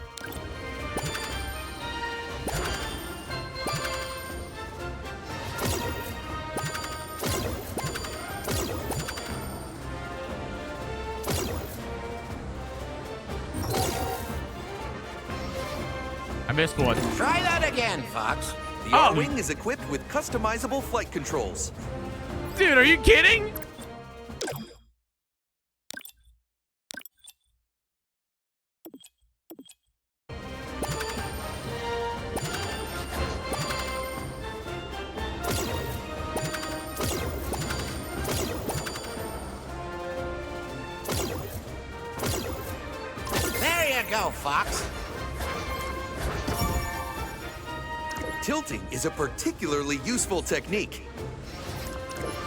I missed one.
Try that again, Fox.
The R-Wing is equipped with customizable flight controls.
Dude, are you kidding?
There you go, Fox.
Tilting is a particularly useful technique.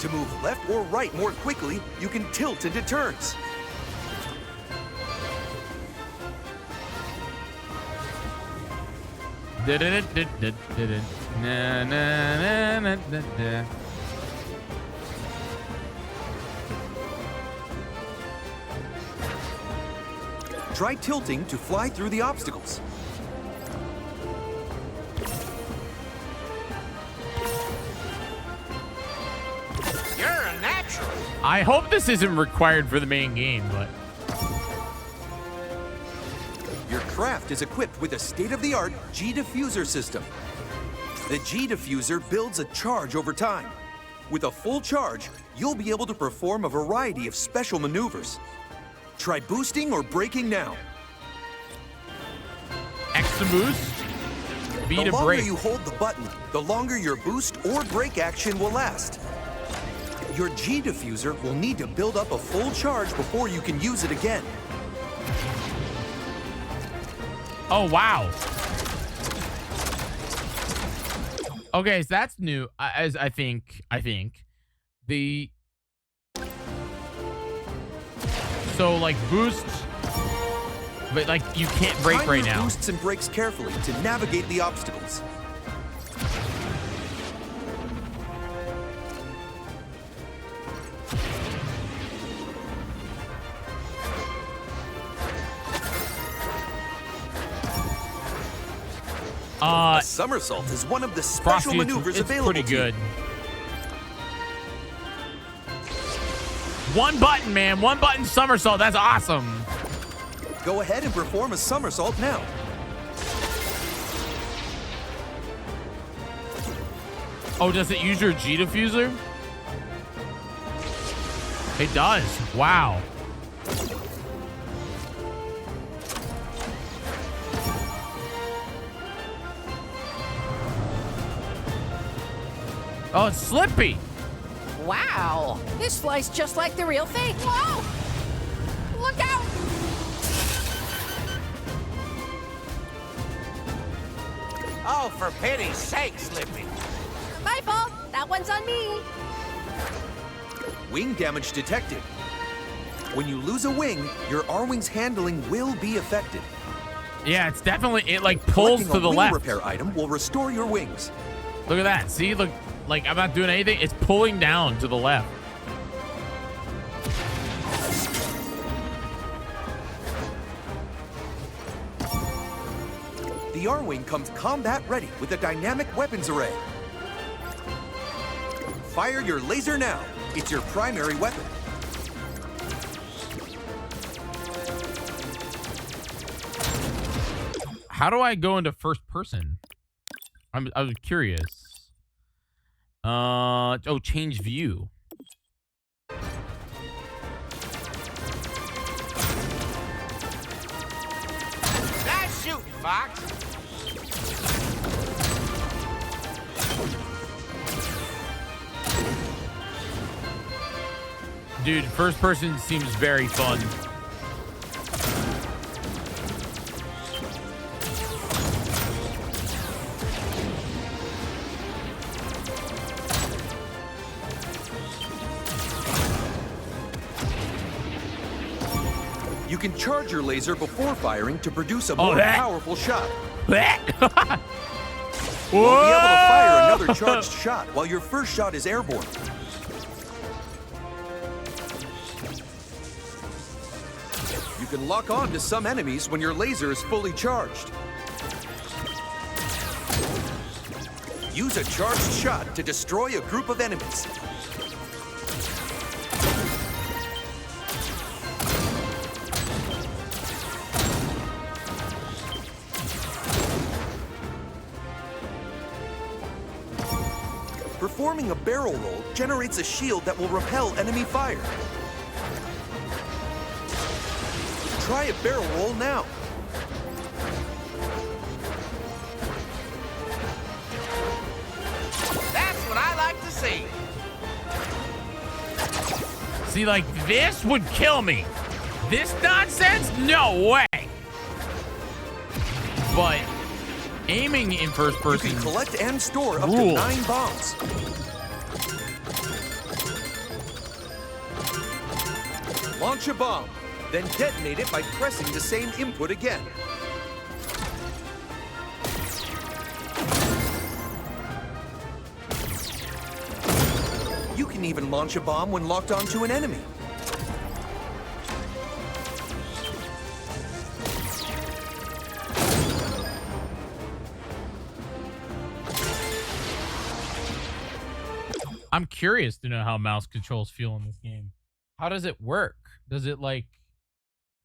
To move left or right more quickly, you can tilt into turns.
Na, na, na, na, na, na.
Try tilting to fly through the obstacles.
You're a natural.
I hope this isn't required for the main game, but
Your craft is equipped with a state-of-the-art G-diffuser system. The G-diffuser builds a charge over time. With a full charge, you'll be able to perform a variety of special maneuvers. Try boosting or braking now.
X to boost. B
The
to
longer
brake.
you hold the button, the longer your boost or brake action will last. Your G-diffuser will need to build up a full charge before you can use it again.
Oh, wow. Okay, so that's new. As I think the so like boost, but like you can't brake
Time
right
your
now.
boosts and brakes carefully to navigate the obstacles. A somersault is one of the special
Frosty,
maneuvers
it's
available
pretty
to you.
good. One button, man. One button somersault. That's awesome.
Go ahead and perform a somersault now.
Oh, does it use your G diffuser? It does. Wow. Oh, it's Slippy.
Wow, this flies just like the real thing. Whoa! Look out!
Oh, for pity's sake, Slippy.
My fault. That one's on me.
Wing damage detected. When you lose a wing, your R-Wing's handling will be affected.
Yeah, it's definitely, it like pulls
Collecting
to
a
the
wing
left.
repair item will restore your wings.
Look at that. See, look, like I'm not doing anything. It's pulling down to the left.
The R-Wing comes combat ready with a dynamic weapons array. Fire your laser now. It's your primary weapon.
How do I go into first person? I was curious. Oh, change view.
Nice shooting, Fox.
Dude, first person seems very fun.
You can charge your laser before firing to produce a more
that-
powerful shot.
Whoa!
You'll be able to fire another charged shot while your first shot is airborne. You can lock on to some enemies when your laser is fully charged. Use a charged shot to destroy a group of enemies. Performing a barrel roll generates a shield that will repel enemy fire. Try a barrel roll now.
That's what I like to see.
See, like, this would kill me. This nonsense? No way. But aiming in first
You
person.
can collect and store up to
Rules.
9 bombs. Launch a bomb, then detonate it by pressing the same input again. You can even launch a bomb when locked onto an enemy.
I'm curious to know how mouse controls feel in this game. How does it work? Does it like,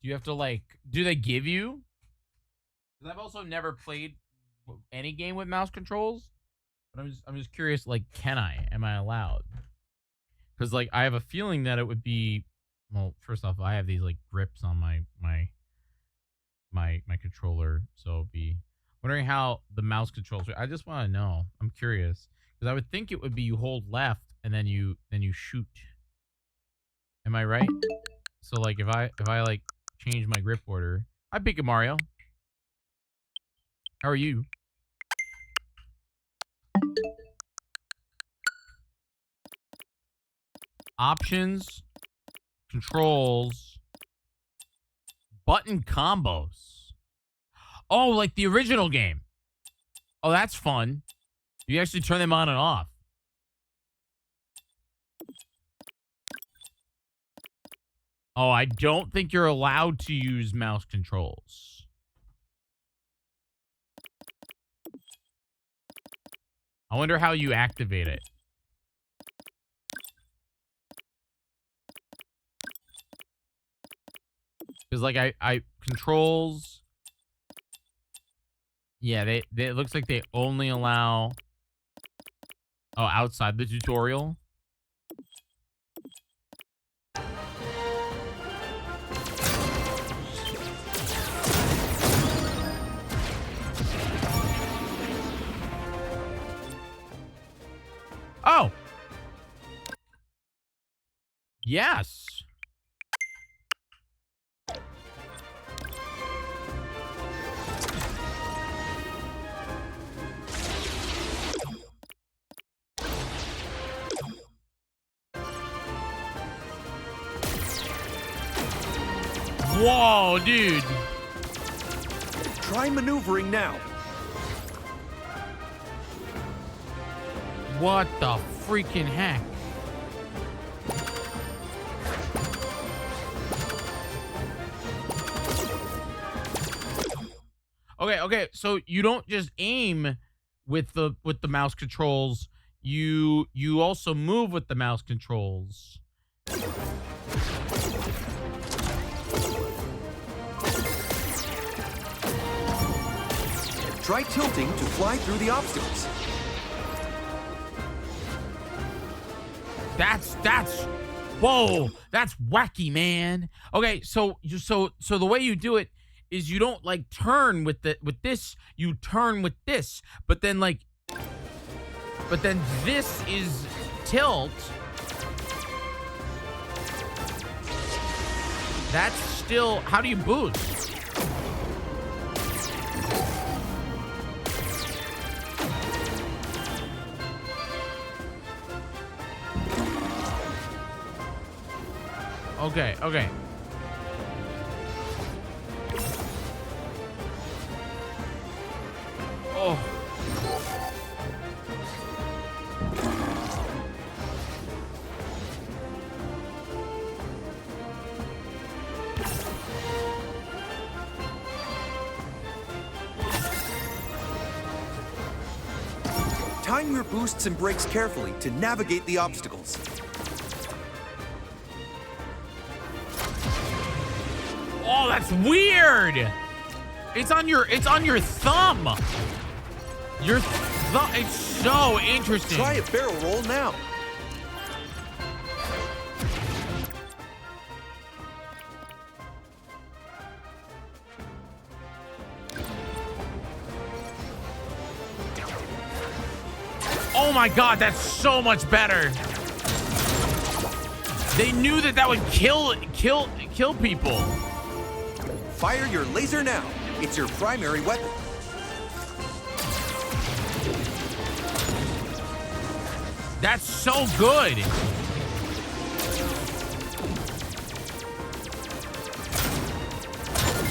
do you have to like, do they give you Because I've also never played any game with mouse controls. But I'm just curious, like, can I? Am I allowed? Because, like, I have a feeling that it would be... Well, first off, I have these, like, grips on my controller. So it'd be... Wondering how the mouse controls... I just want to know. I'm curious. Because I would think it would be you hold left and then you shoot. Am I right? So, like, if I like, change my grip order... Hi, Pika Mario. How are you? Options, controls, button combos. Oh, like the original game. Oh, that's fun. You actually turn them on and off. Oh, I don't think you're allowed to use mouse controls. I wonder how you activate it. Because, like, I controls... Yeah, they it looks like they only allow... Oh, outside the tutorial? Oh! Yes! Whoa, dude.
Try maneuvering now.
What the freaking heck? Okay, so you don't just aim with the mouse controls, you also move with the mouse controls.
Try tilting to fly through the obstacles.
That's whoa, that's wacky, man. Okay, so the way you do it is you don't like turn with this, you turn with this, but then this is tilt. That's still, how do you boost? Okay. Oh.
Time your boosts and brakes carefully to navigate the obstacles.
Oh, that's weird. It's on your thumb. Your thumb. It's so interesting.
Try a barrel roll now.
Oh my god, that's so much better. They knew that would kill people.
Fire your laser now. It's your primary weapon.
That's so good.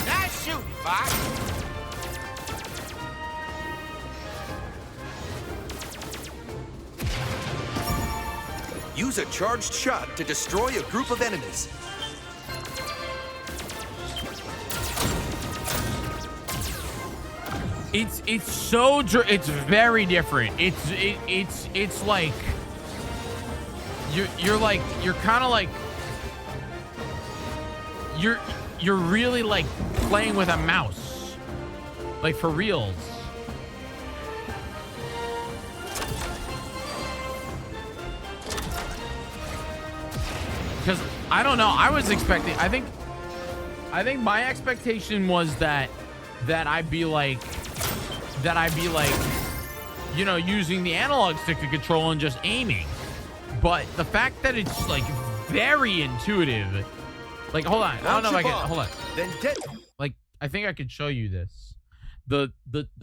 Nice shoot, Fox.
Use a charged shot to destroy a group of enemies.
It's very different. It's like you're kind of like you're really like playing with a mouse. Like, for reals. Because I don't know. I was expecting. I think my expectation was that I'd be like, you know, using the analog stick to control and just aiming. But the fact that it's like very intuitive. Like, hold on. I don't know if I can. Hold on.
Then
Like, I think I could show you this. The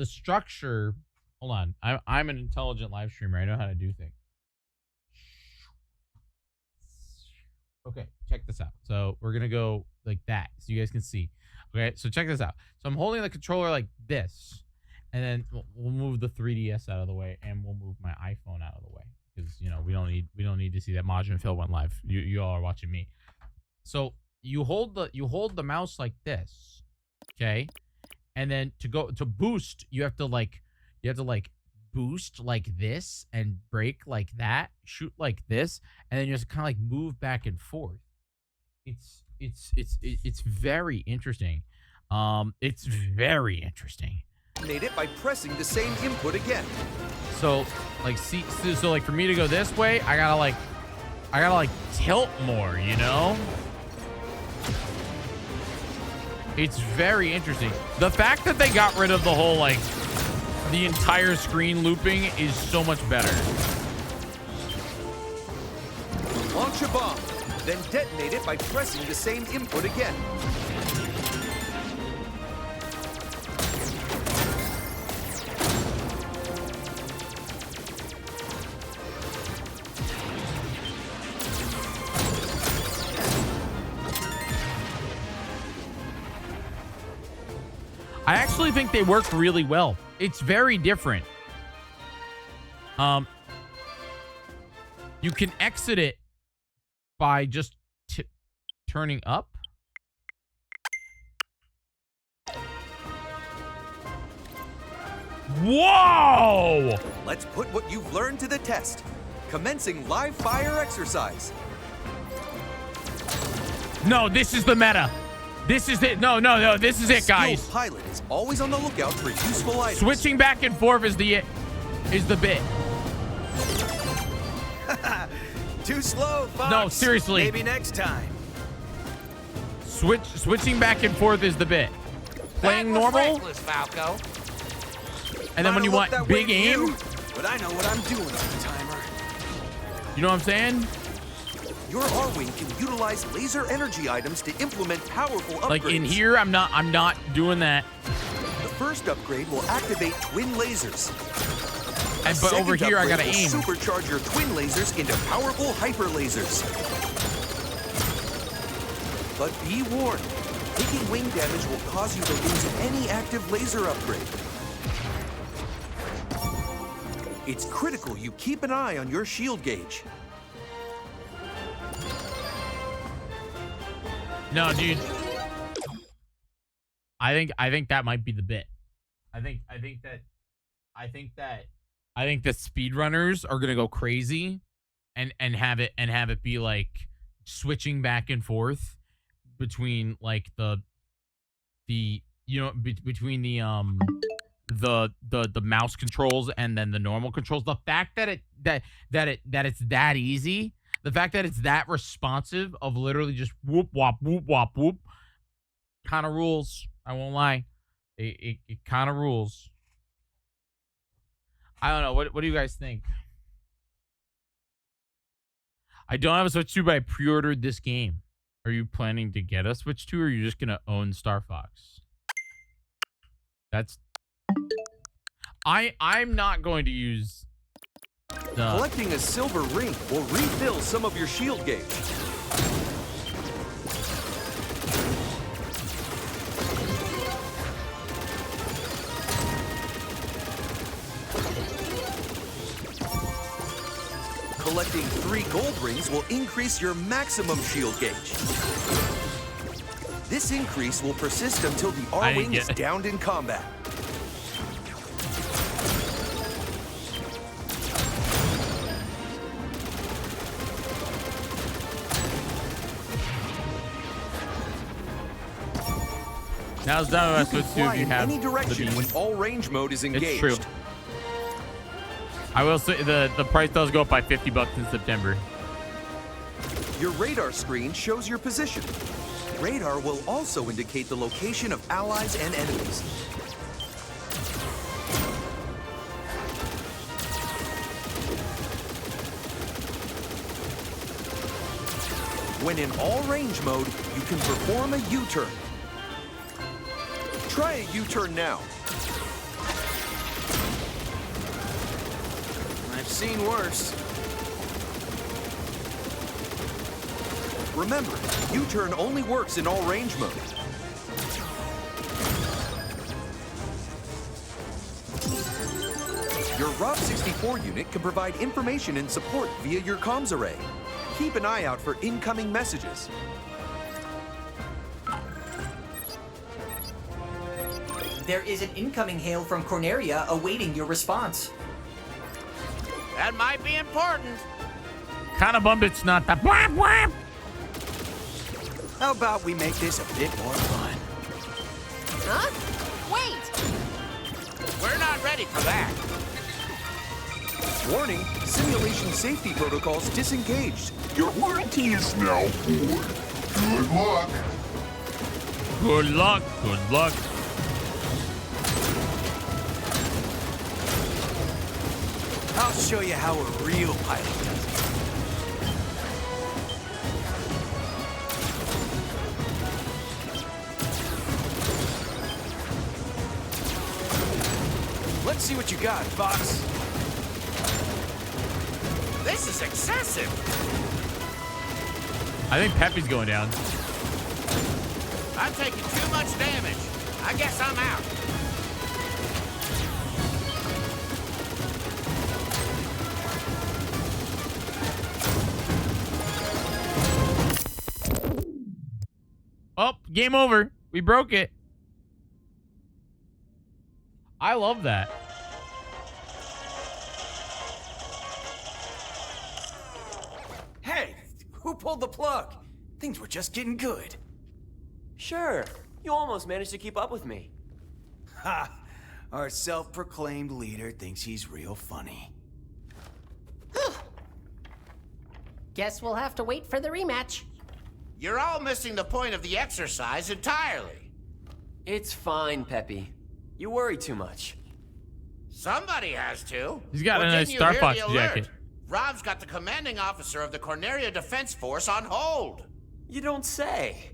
structure. Hold on. I'm an intelligent live streamer. I know how to do things. Okay, check this out. So we're gonna go like that, so you guys can see. Okay, so check this out. So I'm holding the controller like this, and then we'll move the 3DS out of the way, and we'll move my iPhone out of the way because you know we don't need to see that Majin Phil went live. You all are watching me. So you hold the mouse like this, okay, and then to boost, you have to boost like this and brake like that, shoot like this, and then you just kind of like move back and forth. It's very interesting. It's very interesting.
Made it by pressing the same input again.
So like so like for me to go this way, I gotta like tilt more, you know? It's very interesting. The fact that they got rid of the whole like the entire screen looping is so much better.
Launch a bomb, then detonate it by pressing the same input again.
I actually think they work really well. It's very different. You can exit it by just turning up. Whoa!
Let's put what you've learned to the test. Commencing live fire exercise.
No, this is the meta. This is it. No, this is it, guys.
Skilled pilot is always on the lookout for useful items.
Switching back and forth is the bit.
Too slow, Fox.
No, seriously.
Maybe next time.
Switching back and forth is the bit. Playing normal.
Falco.
And then when you want big aim,
but I know what I'm doing on the timer.
You know what I'm saying?
Your R-Wing can utilize laser energy items to implement powerful upgrades.
Like in here, I'm not doing that.
The first upgrade will activate twin lasers.
But over here, I gotta aim.
Supercharge your twin lasers into powerful hyper lasers. But be warned, taking wing damage will cause you to lose any active laser upgrade. It's critical you keep an eye on your shield gauge.
No, dude. I think that might be the bit. I think the speedrunners are gonna go crazy and have it be like switching back and forth between like between the mouse controls and then the normal controls. The fact that it's that easy, the fact that it's that responsive of literally just whoop wop whoop wop whoop kind of rules. I won't lie. It kind of rules. I don't know. What do you guys think? I don't have a Switch 2, but I pre-ordered this game. Are you planning to get a Switch 2, or are you just gonna own Star Fox? That's... I'm not going to use the...
Collecting a silver ring will refill some of your shield gauge. Collecting 3 gold rings will increase your maximum shield gauge. This increase will persist until the R-Wing is downed in combat.
Now it's down to us
You
with
can
two
fly
if you
in
have
any direction
the
when
beam.
all range mode is engaged.
It's true. I will say the price does go up by $50 in September.
Your radar screen shows your position. Radar will also indicate the location of allies and enemies. When in all range mode, you can perform a U-turn. Try a U-turn now.
I've seen worse.
Remember, U-turn only works in all range mode. Your ROB 64 unit can provide information and support via your comms array. Keep an eye out for incoming messages.
There is an incoming hail from Corneria awaiting your response.
That might be important.
Kind of bummed it's not that. Bwah, bwah.
How about we make this a bit more fun?
Huh? Wait!
We're not ready for that.
Warning, simulation safety protocols disengaged.
Your warranty is now void. Good luck.
Good luck. Good luck.
I'll show you how a real pilot does it. Let's see what you got, Fox.
This is excessive.
I think Peppy's going down.
I'm taking too much damage. I guess I'm out.
Oh, game over. We broke it. I love that.
Hey, who pulled the plug? Things were just getting good.
Sure, you almost managed to keep up with me.
Ha! Our self-proclaimed leader thinks he's real funny.
Guess we'll have to wait for the rematch.
You're all missing the point of the exercise entirely.
It's fine, Peppy. You worry too much.
Somebody has to.
He's got
Or
a nice
didn't you
Star
hear
Fox
the alert?
jacket.
Rob's got the commanding officer of the Corneria Defense Force on hold.
You don't say.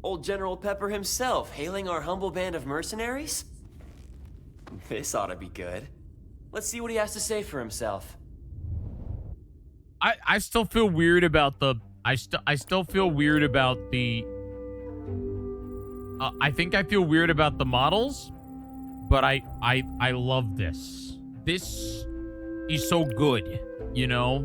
Old General Pepper himself hailing our humble band of mercenaries? This ought to be good. Let's see what he has to say for himself.
I still feel weird about the. I still feel weird about the. I think I feel weird about the models, but I love this. This is so good, you know.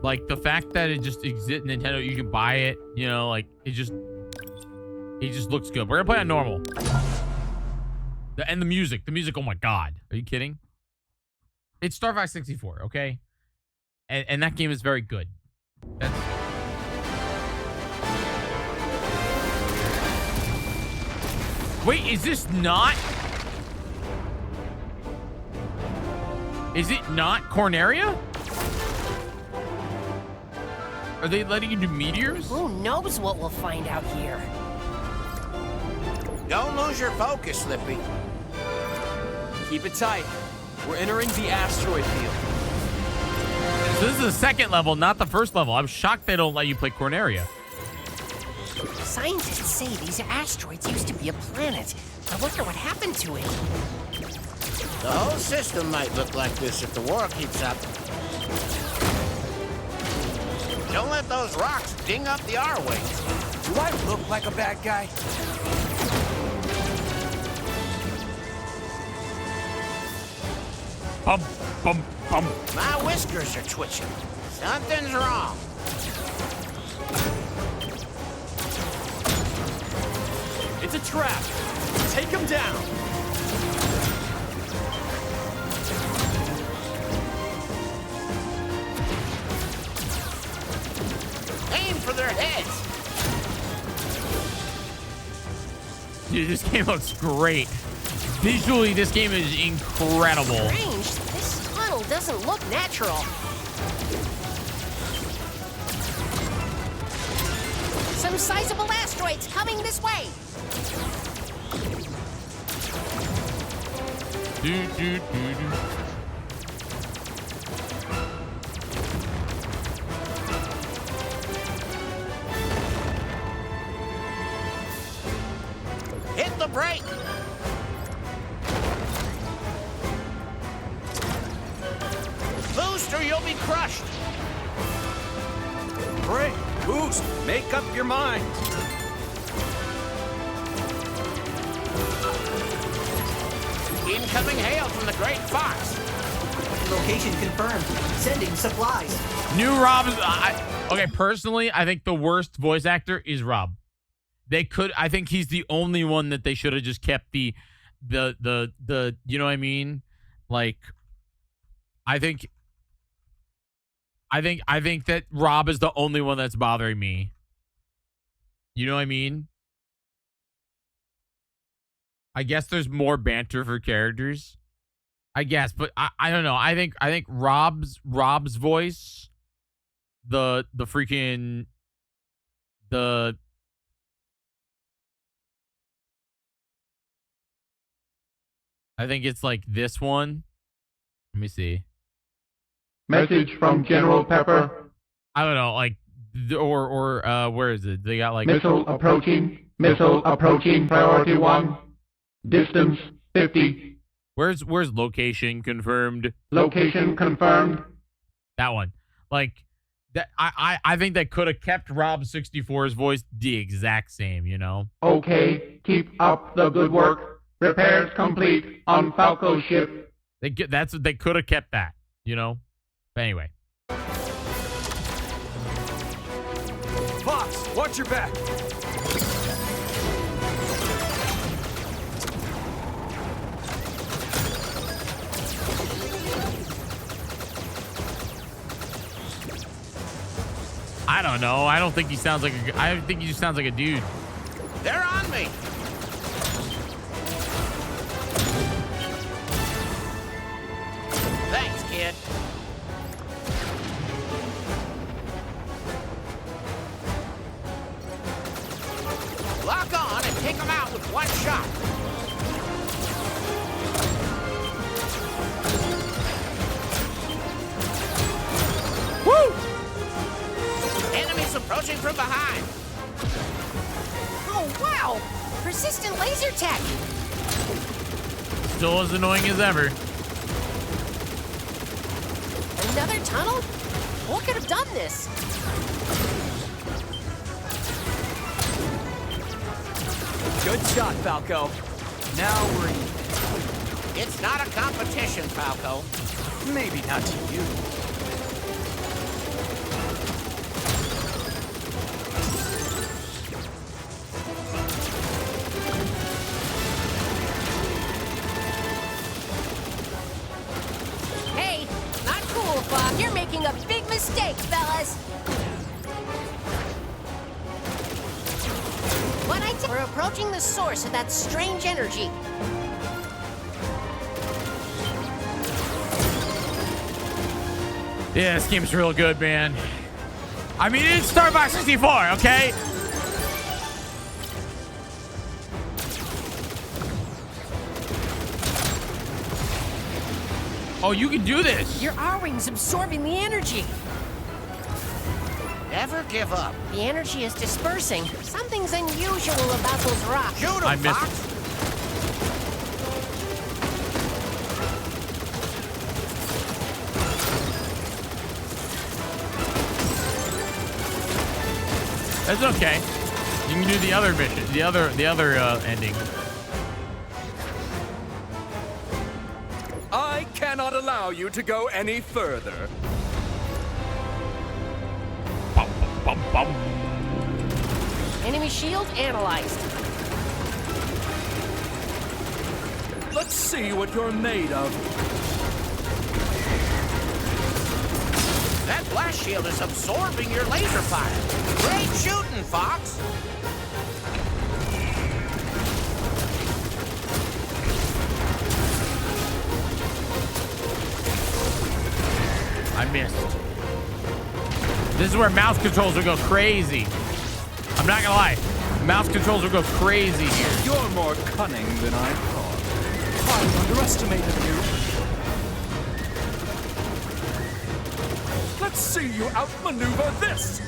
Like the fact that it just exists, Nintendo, you can buy it, you know, like it just looks good. We're gonna play on normal. And the music, oh my god, are you kidding? It's Star Fox 64, okay, and that game is very good. That's... Wait, is this not? Is it not Corneria? Are they letting you do meteors?
Who knows what we'll find out here?
Don't lose your focus, Slippy.
Keep it tight. We're entering the asteroid field.
So this is the second level, not the first level. I'm shocked they don't let you play Corneria.
Scientists say these asteroids used to be a planet. I wonder what happened to it.
The whole system might look like this if the war keeps up. Don't let those rocks ding up the R-wings.
Do I look like a bad guy?
Bum, bum, bum.
My whiskers are twitching. Something's wrong.
It's a trap. Take him down.
Aim for their heads.
Dude, this game looks great. Visually, this game is incredible.
Strange. This tunnel doesn't look natural. Some sizable asteroids coming this way.
Hit the brake! Boost or you'll be crushed!
Brake, boost, make up your mind.
Incoming hail from the Great Fox.
Location confirmed. Sending supplies.
New Rob is... okay, personally, I think the worst voice actor is Rob. I think he's the only one that they should have just kept the you know what I mean? Like, I think that Rob is the only one that's bothering me. You know what I mean? I guess there's more banter for characters. I guess, but I don't know. I think Rob's voice, the freaking I think it's like this one. Let me see.
Message from General Pepper.
I don't know, like, or where is it? They got like
Missile approaching. Missile approaching. Priority 1. Distance 50.
Where's location confirmed?
Location confirmed.
That one. Like that. I think they could have kept Rob 64's voice the exact same. You know.
Okay. Keep up the good work. Repairs complete on Falco ship.
They could have kept that. You know. But anyway.
Fox, watch your back.
I don't know. I don't think he sounds like I think he just sounds like a dude.
They're on me. Thanks, kid. Lock on and take them out with one shot.
Woo!
Enemies approaching from behind.
Oh, wow! Persistent laser tech!
Still as annoying as ever.
Another tunnel? What could have done this?
Good shot, Falco. Now we're even.
It's not a competition, Falco.
Maybe not to you.
Hey, not cool, Bob. You're making a big mistake, fellas. We're approaching the source of that strange energy.
Yeah, this game's real good, man. I mean, it's Star Fox 64, okay? Oh, you can do this.
Your R-Wing's absorbing the energy.
Never give up.
The energy is dispersing. Something's unusual about those rocks.
Shoot 'em,
I missed
Fox.
it. That's okay. You can do the other mission, the other ending.
I cannot allow you to go any further.
Bum, bum, bum.
Enemy shield analyzed.
Let's see what you're made of.
That blast shield is absorbing your laser fire. Great shooting, Fox.
I missed. This is where mouse controls will go crazy. I'm not gonna lie. Mouse controls will go crazy here.
You're more cunning than I thought. I underestimated you. Let's see you outmaneuver this!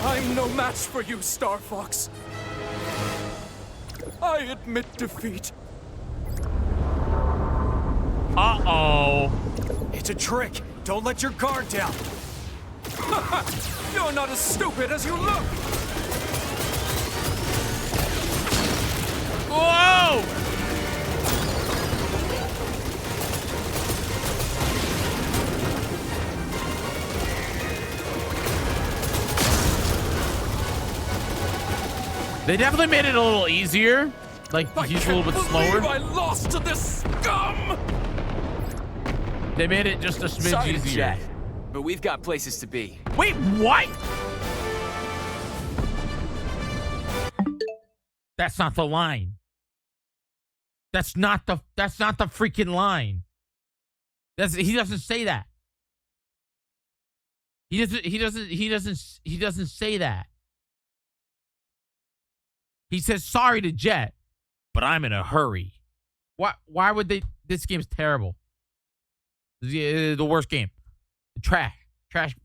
I'm no match for you, Star Fox. I admit defeat.
Uh-oh.
It's a trick. Don't let your guard down.
You're not as stupid as you look.
Whoa! They definitely made it a little easier. Like, he's a little bit slower.
I lost to this scum!
They made it just a smidge
Sorry
easier.
to chat, but we've got places to be.
Wait, what? That's not the line. That's not the freaking line. He doesn't say that. He doesn't say that. He says sorry to Jet, but I'm in a hurry. Why would they? This game's terrible. The worst game. Trash. Like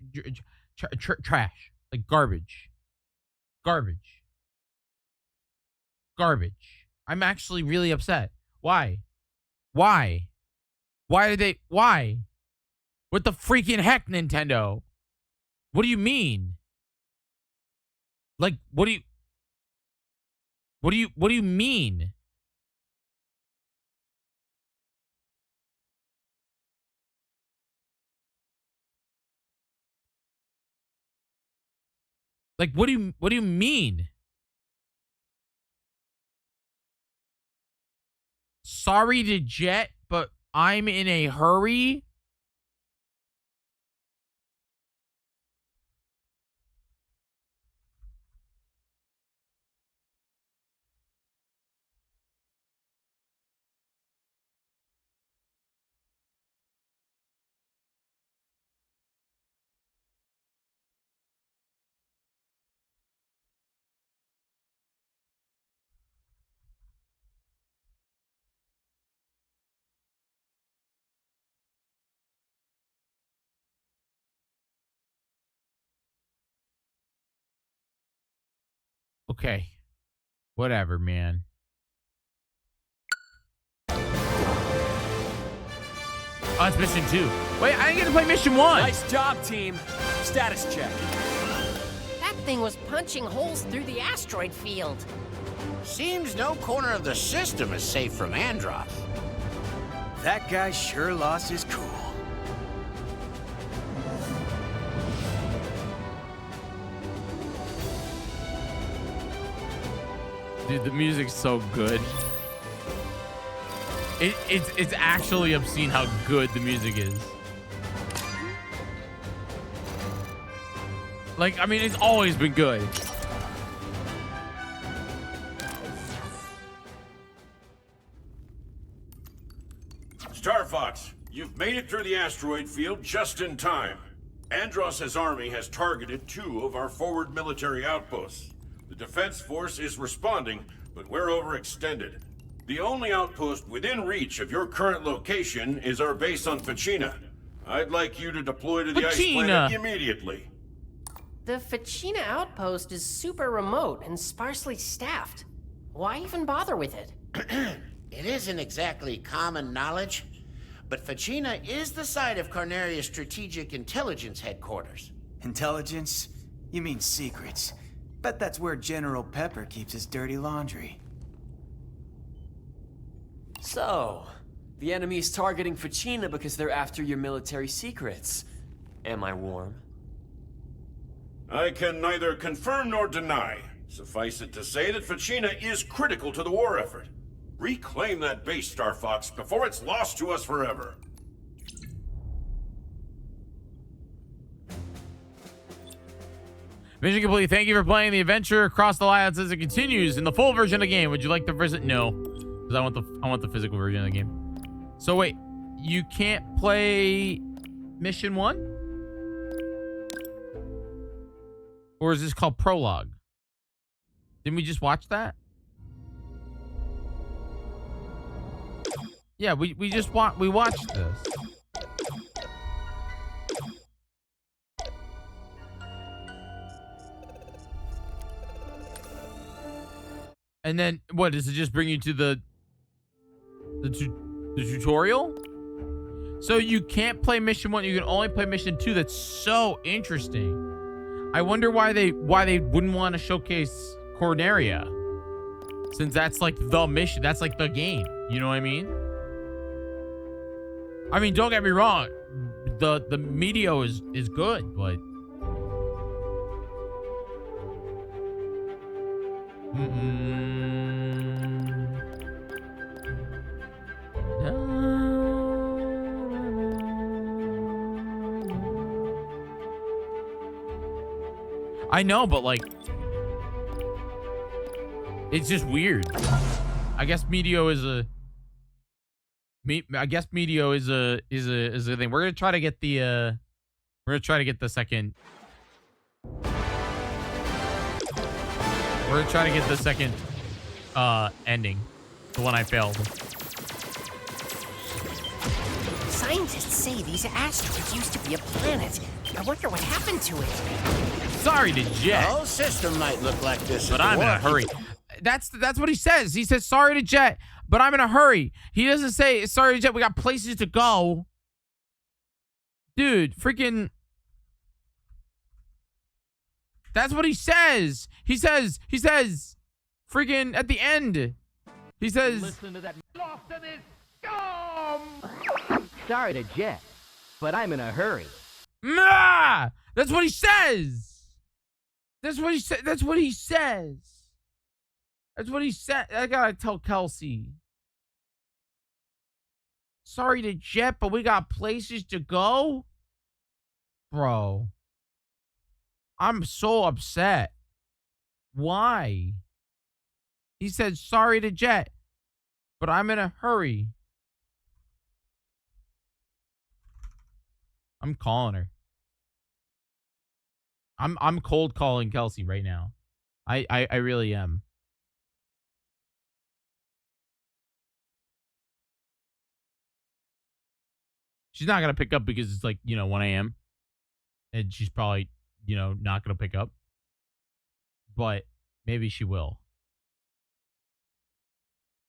garbage. I'm actually really upset. Why? What the freaking heck, Nintendo? What do you mean? Like, what do you mean? Like, what do you mean? Sorry to Jet, but I'm in a hurry? Okay. Whatever, man. Oh, it's mission 2. Wait, I didn't get to play mission 1.
Nice job, team. Status check.
That thing was punching holes through the asteroid field.
Seems no corner of the system is safe from Androth.
That guy sure lost his cool.
Dude, the music's so good. It's actually obscene how good the music is. Like, I mean, it's always been good.
Star Fox, you've made it through the asteroid field just in time. Andross's army has targeted 2 of our forward military outposts. The Defense Force is responding, but we're overextended. The only outpost within reach of your current location is our base on Fachina. I'd like you to deploy to the ice planet immediately.
The Fachina outpost is super remote and sparsely staffed. Why even bother with it?
It isn't exactly common knowledge, but Fachina is the site of Carnaria's Strategic Intelligence Headquarters.
Intelligence? You mean secrets. Bet that's where General Pepper keeps his dirty laundry.
So, the enemy's targeting Fachina because they're after your military secrets. Am I warm?
I can neither confirm nor deny. Suffice it to say that Fachina is critical to the war effort. Reclaim that base, Star Fox, before it's lost to us forever.
Mission complete. Thank you for playing the adventure across the lands as it continues in the full version of the game. Would you like to visit? No, because I want the physical version of the game. So wait, you can't play mission 1, or is this called prologue? Didn't we just watch that? Yeah, we watched this. And then what does it just bring you to the tutorial? So you can't play mission 1, you can only play mission 2. That's so interesting. I wonder why they wouldn't want to showcase Corneria, since that's like the mission, that's like the game. You know what I mean? I mean, don't get me wrong, the Medio is good, but I know, but like, it's just weird. I guess Medio is a thing. We're gonna try to get the second. We're gonna try to get the second ending, the one I failed.
Scientists say these asteroids used to be a planet. I wonder what happened to it.
Sorry to Jet.
The whole system might look like this,
but I'm in a hurry. That's what he says. He says, sorry to Jet, but I'm in a hurry. He doesn't say, sorry to Jet, we got places to go. Dude, freaking... That's what he says. He says, freaking at the end. He says...
Listen to that. Lost in his scum! Sorry to Jet, but I'm in a hurry.
Nah! That's what he says. That's what he said. That's what he says. That's what he said. I gotta tell Kelsey. Sorry to Jet, but we got places to go? Bro. I'm so upset. Why? He said, sorry to Jet, but I'm in a hurry. I'm calling her. I'm cold calling Kelsey right now. I really am. She's not gonna pick up because it's like, 1 a.m. and she's probably, not gonna pick up. But maybe she will.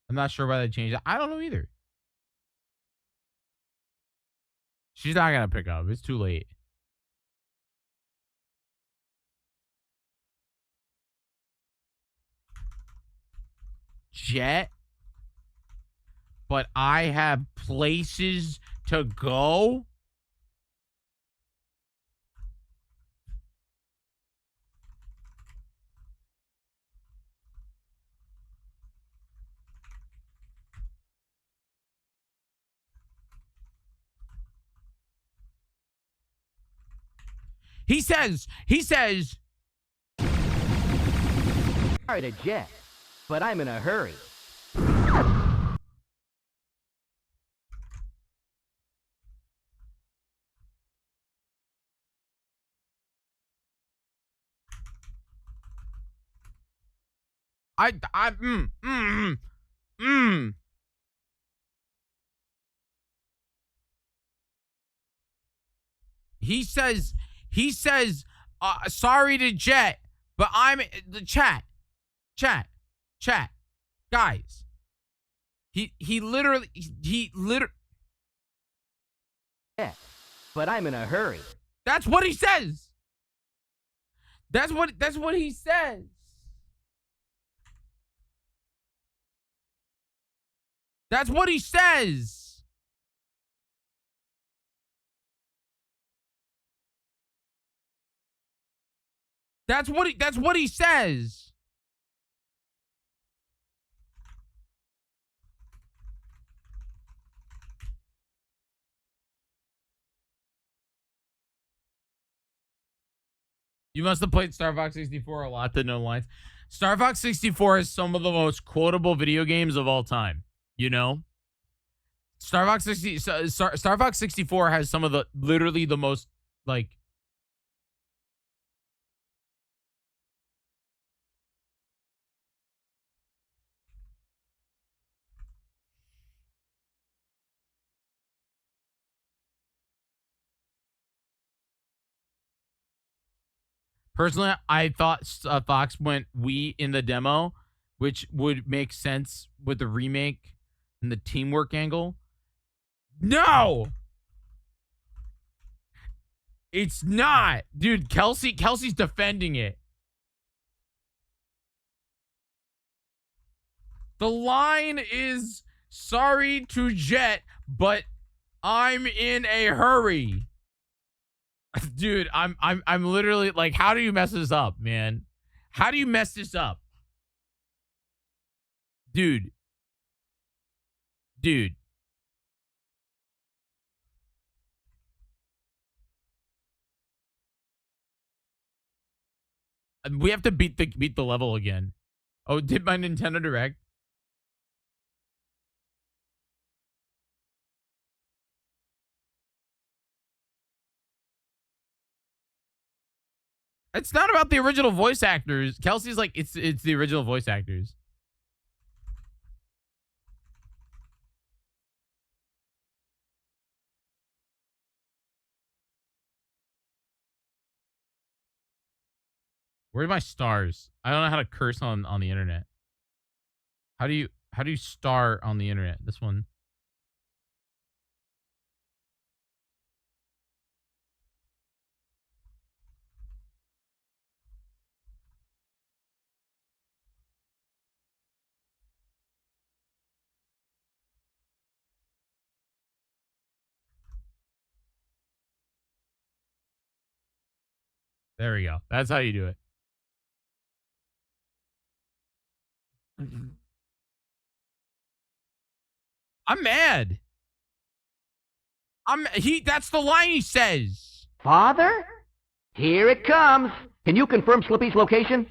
I'm not sure why they changed it. I don't know either. She's not gonna pick up. It's too late. Jet, but I have places to go. He says,
Sorry to Jet, but I'm in a hurry.
He says, sorry to Jet, but I'm the chat, guys. He literally.
Yeah, but I'm in a hurry.
That's what he says. That's what he says. That's what he says. That's what he says. You must have played Star Fox 64 a lot to know lines. Star Fox 64 is some of the most quotable video games of all time. You know? Star Fox 64 has some of the, literally the most, like, personally, I thought Fox went Wii in the demo, which would make sense with the remake and the teamwork angle. No! It's not. Dude, Kelsey's defending it. The line is, sorry to Jet, but I'm in a hurry. Dude, I'm literally like, how do you mess this up, man? How do you mess this up? Dude. We have to beat the level again. Oh, did my Nintendo Direct? It's not about the original voice actors. Kelsey's like, it's the original voice actors. Where are my stars? I don't know how to curse on the internet. How do you star on the internet? This one. There we go. That's how you do it. I'm mad. That's the line he says.
Father? Here it comes. Can you confirm Slippy's location?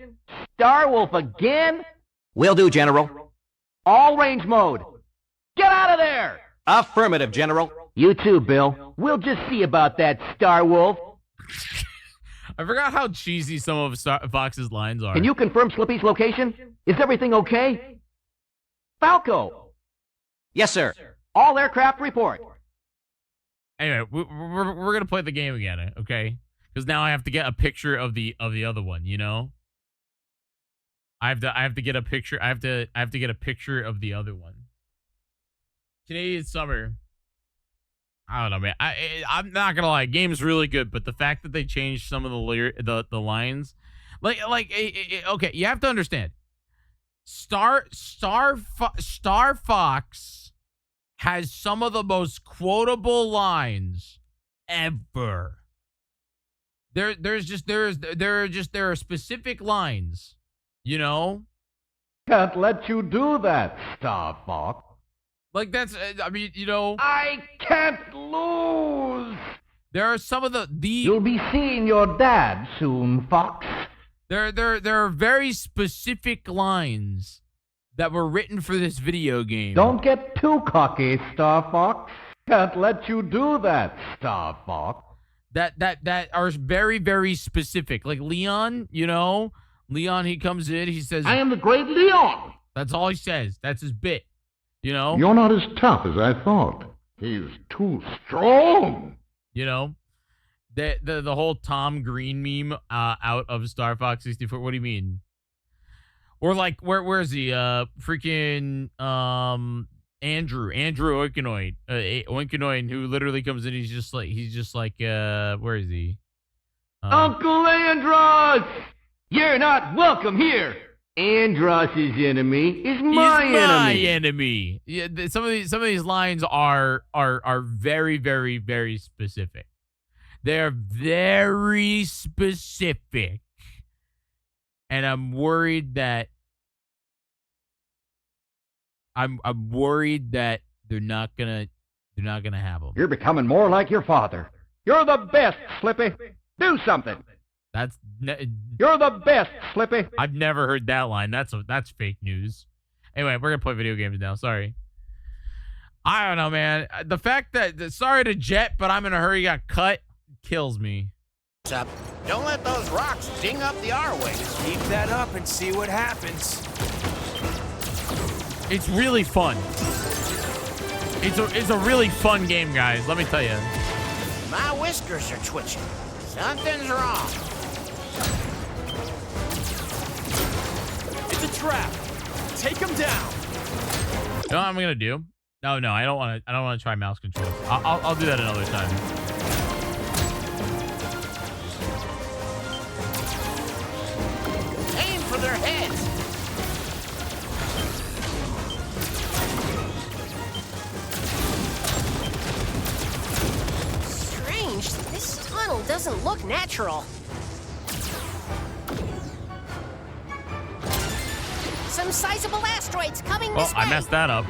Star Wolf again?
Will do, General.
All range mode. Get out of there!
Affirmative, General.
You too, Bill. We'll just see about that, Star Wolf.
I forgot how cheesy some of Fox's lines are.
Can you confirm Slippy's location? Is everything okay? Falco!
Yes, sir.
All aircraft report.
Anyway, we're gonna play the game again, okay? Because now I have to get a picture of the other one. You know, I have to get a picture. I have to get a picture of the other one. Canadian Summer. I don't know, man. I'm not gonna lie, game's really good, but the fact that they changed some of the lines, okay, you have to understand. Star Fox has some of the most quotable lines ever. There are specific lines, you know.
Can't let you do that, Star Fox.
Like that's, I mean, you know.
I can't lose.
There are some of the.
You'll be seeing your dad soon, Fox.
There are very specific lines that were written for this video game.
Don't get too cocky, Star Fox. Can't let you do that, Star Fox.
That are very, very specific. Like Leon, you know, Leon, he comes in, he says,
I am the great Leon.
That's all he says. That's his bit. You know?
You're not as tough as I thought. He's too strong.
You know? The whole Tom Green meme out of Star Fox 64. What do you mean? Or like where is he? Freaking Andrew Oinkinoid. Oinkinoid, who literally comes in, he's just like where is he?
Uncle Andros! You're not welcome here. Andros' enemy is my
enemy. Yeah, some of these lines are very, very, very specific. They're very specific. And I'm worried that they're not gonna have them.
You're becoming more like your father. You're the best, Slippy. Do something. You're the best, Slippy.
I've never heard that line. That's fake news. Anyway, we're gonna play video games now. Sorry. I don't know, man. The fact that sorry to Jet, but I'm in a hurry got cut kills me.
Up. Don't let those rocks ding up the R-wing.
Keep that up and see what happens.
It's really fun. It's a really fun game, guys. Let me tell you.
My whiskers are twitching. Something's wrong.
It's a trap. Take him down.
You know what I'm gonna do? No, I don't want to try mouse controls. I'll do that another time.
Aim for their heads.
Strange. This tunnel doesn't look natural. Some sizable asteroids coming this way.
I messed that up.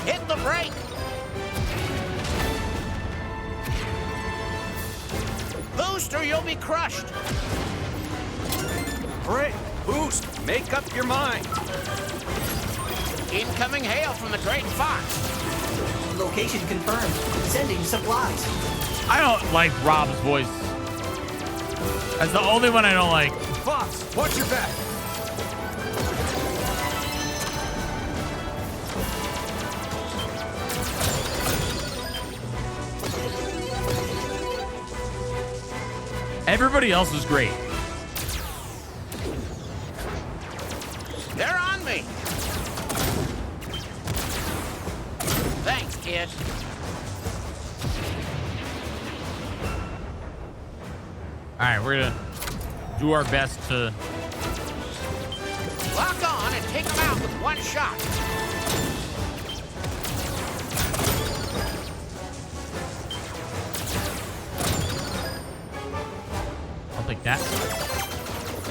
Hit the brake. Boost or you'll be crushed.
Brake, boost, make up your mind.
Incoming hail from the Great Fox.
Location confirmed. Sending supplies.
I don't like Rob's voice. That's the only one I don't like.
Fox, watch your back.
Everybody else is great.
They're on me. Thanks, kid.
All right, we're gonna do our best to
Lock on and take them out with one shot.
I'll take that.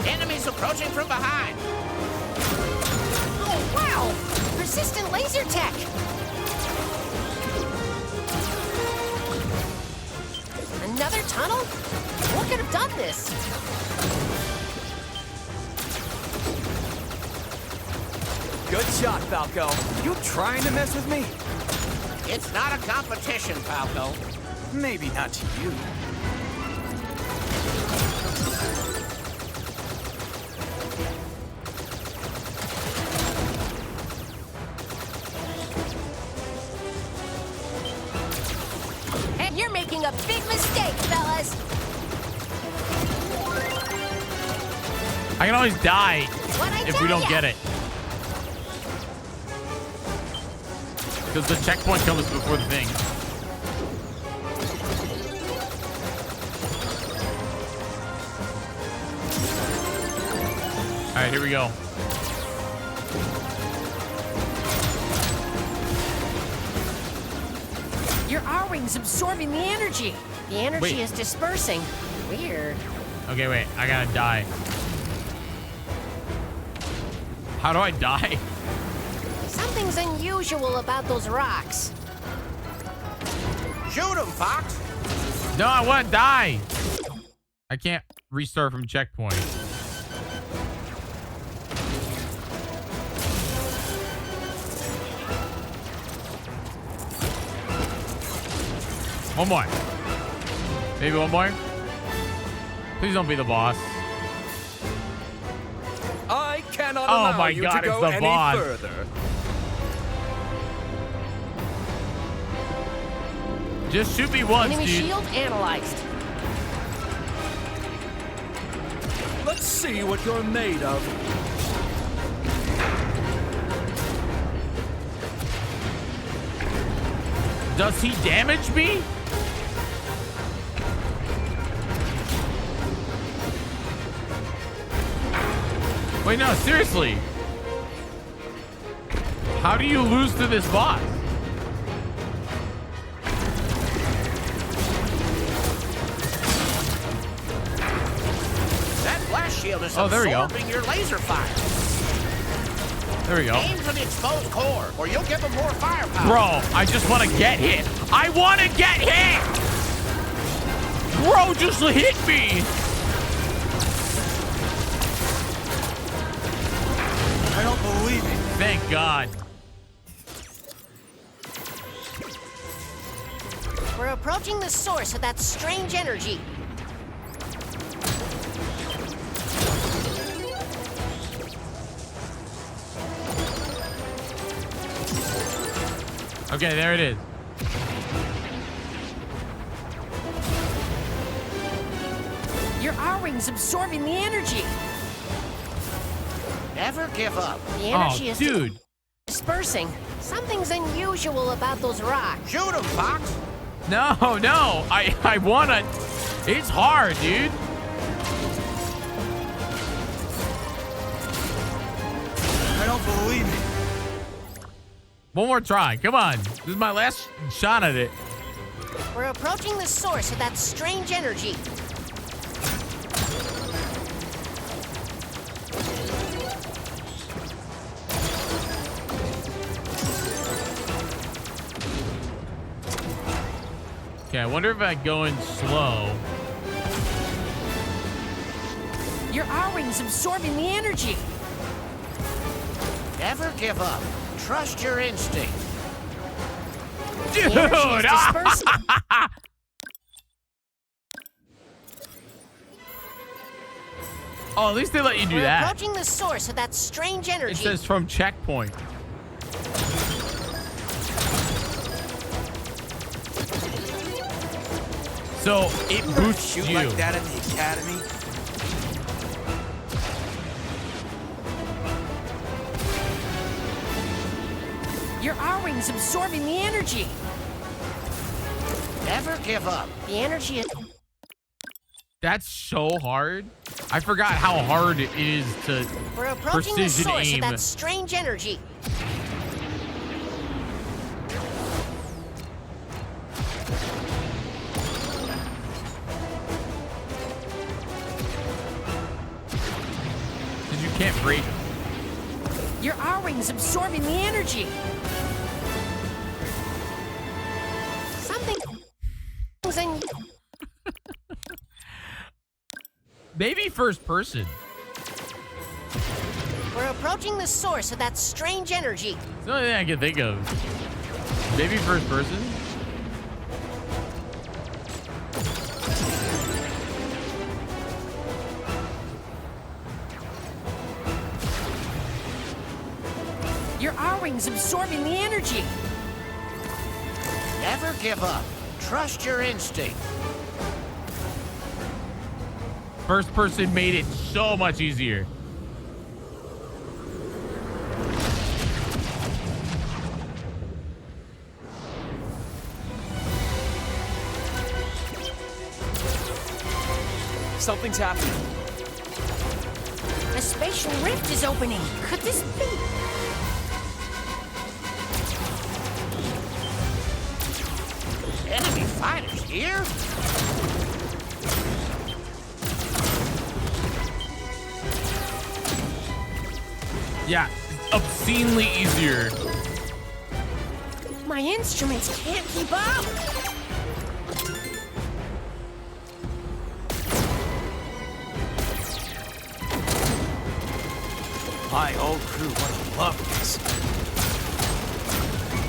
Enemies approaching from behind.
Oh, wow! Persistent laser tech! Another tunnel? What could have done this?
Good shot, Falco. You trying to mess with me?
It's not a competition, Falco.
Maybe not to you.
And you're making a big mistake, fellas!
I can always die
What'd I
if
tell
we don't
ya?
get it. Because the checkpoint comes before the thing. All right, here we go.
Your R-Wing's absorbing the energy. The energy
Wait.
is dispersing. Weird.
Okay, wait. I gotta die. How do I die?
Something's unusual about those rocks.
Shoot him, Fox.
No, I want to die. I can't restart from checkpoint. One more. Maybe one more. Please don't be the boss.
I cannot
Oh
allow
my
you
God,
to
it's
go
the
any
boss.
further.
Just shoot me once,
Enemy
dude.
shield analyzed.
Let's see what you're made of.
Does he damage me? Wait, no, seriously. How do you lose to this boss?
That flash shield is
Oh, there we go.
absorbing your laser fire.
There we go.
Aim for the exposed core, or you'll give them more firepower.
Bro, I just want to get hit. I want to get hit. Bro, just hit me.
I don't believe it.
Thank God.
We're approaching the source of that strange energy.
Okay, there it is.
Your R-Wing's absorbing the energy.
Never give up.
The energy is
dude.
dispersing. Something's unusual about those rocks.
Shoot them, Fox.
No, no. I want to. It's hard, dude.
I don't believe it.
One more try. Come on. This is my last shot at it.
We're approaching the source of that strange energy.
Okay, I wonder if I go in slow.
Your R-Wing's absorbing the energy.
Never give up. Trust your instinct.
Dude!
The energy is dispersing.
Oh, at least they let you do
We're
that.
approaching the source of that strange energy.
It says from checkpoint. So it boosts
Shoot
you.
like that in the academy?
Your R-Wing's absorbing the energy.
Never give up.
The energy is...
That's so hard. I forgot how hard it is to
We're approaching the
precision
source
aim.
of that strange energy.
Because you can't break.
Your R-Wing's absorbing the energy. Something's in...
Maybe first person.
We're approaching the source of that strange energy.
It's the only thing I can think of. Maybe first person.
Your R-Wing's absorbing the energy.
Never give up. Trust your instinct.
First person made it so much easier.
Something's happening.
A spatial rift is opening. Could this be?
Enemy fighters here?
Yeah, it's obscenely easier.
My instruments can't keep up.
My old crew would have loved this.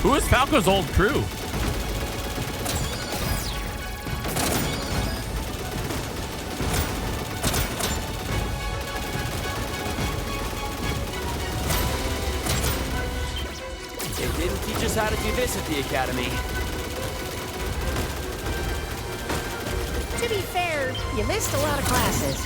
Who is Falco's old crew?
They didn't teach us how to do this at the academy.
To be fair, you missed a lot of classes.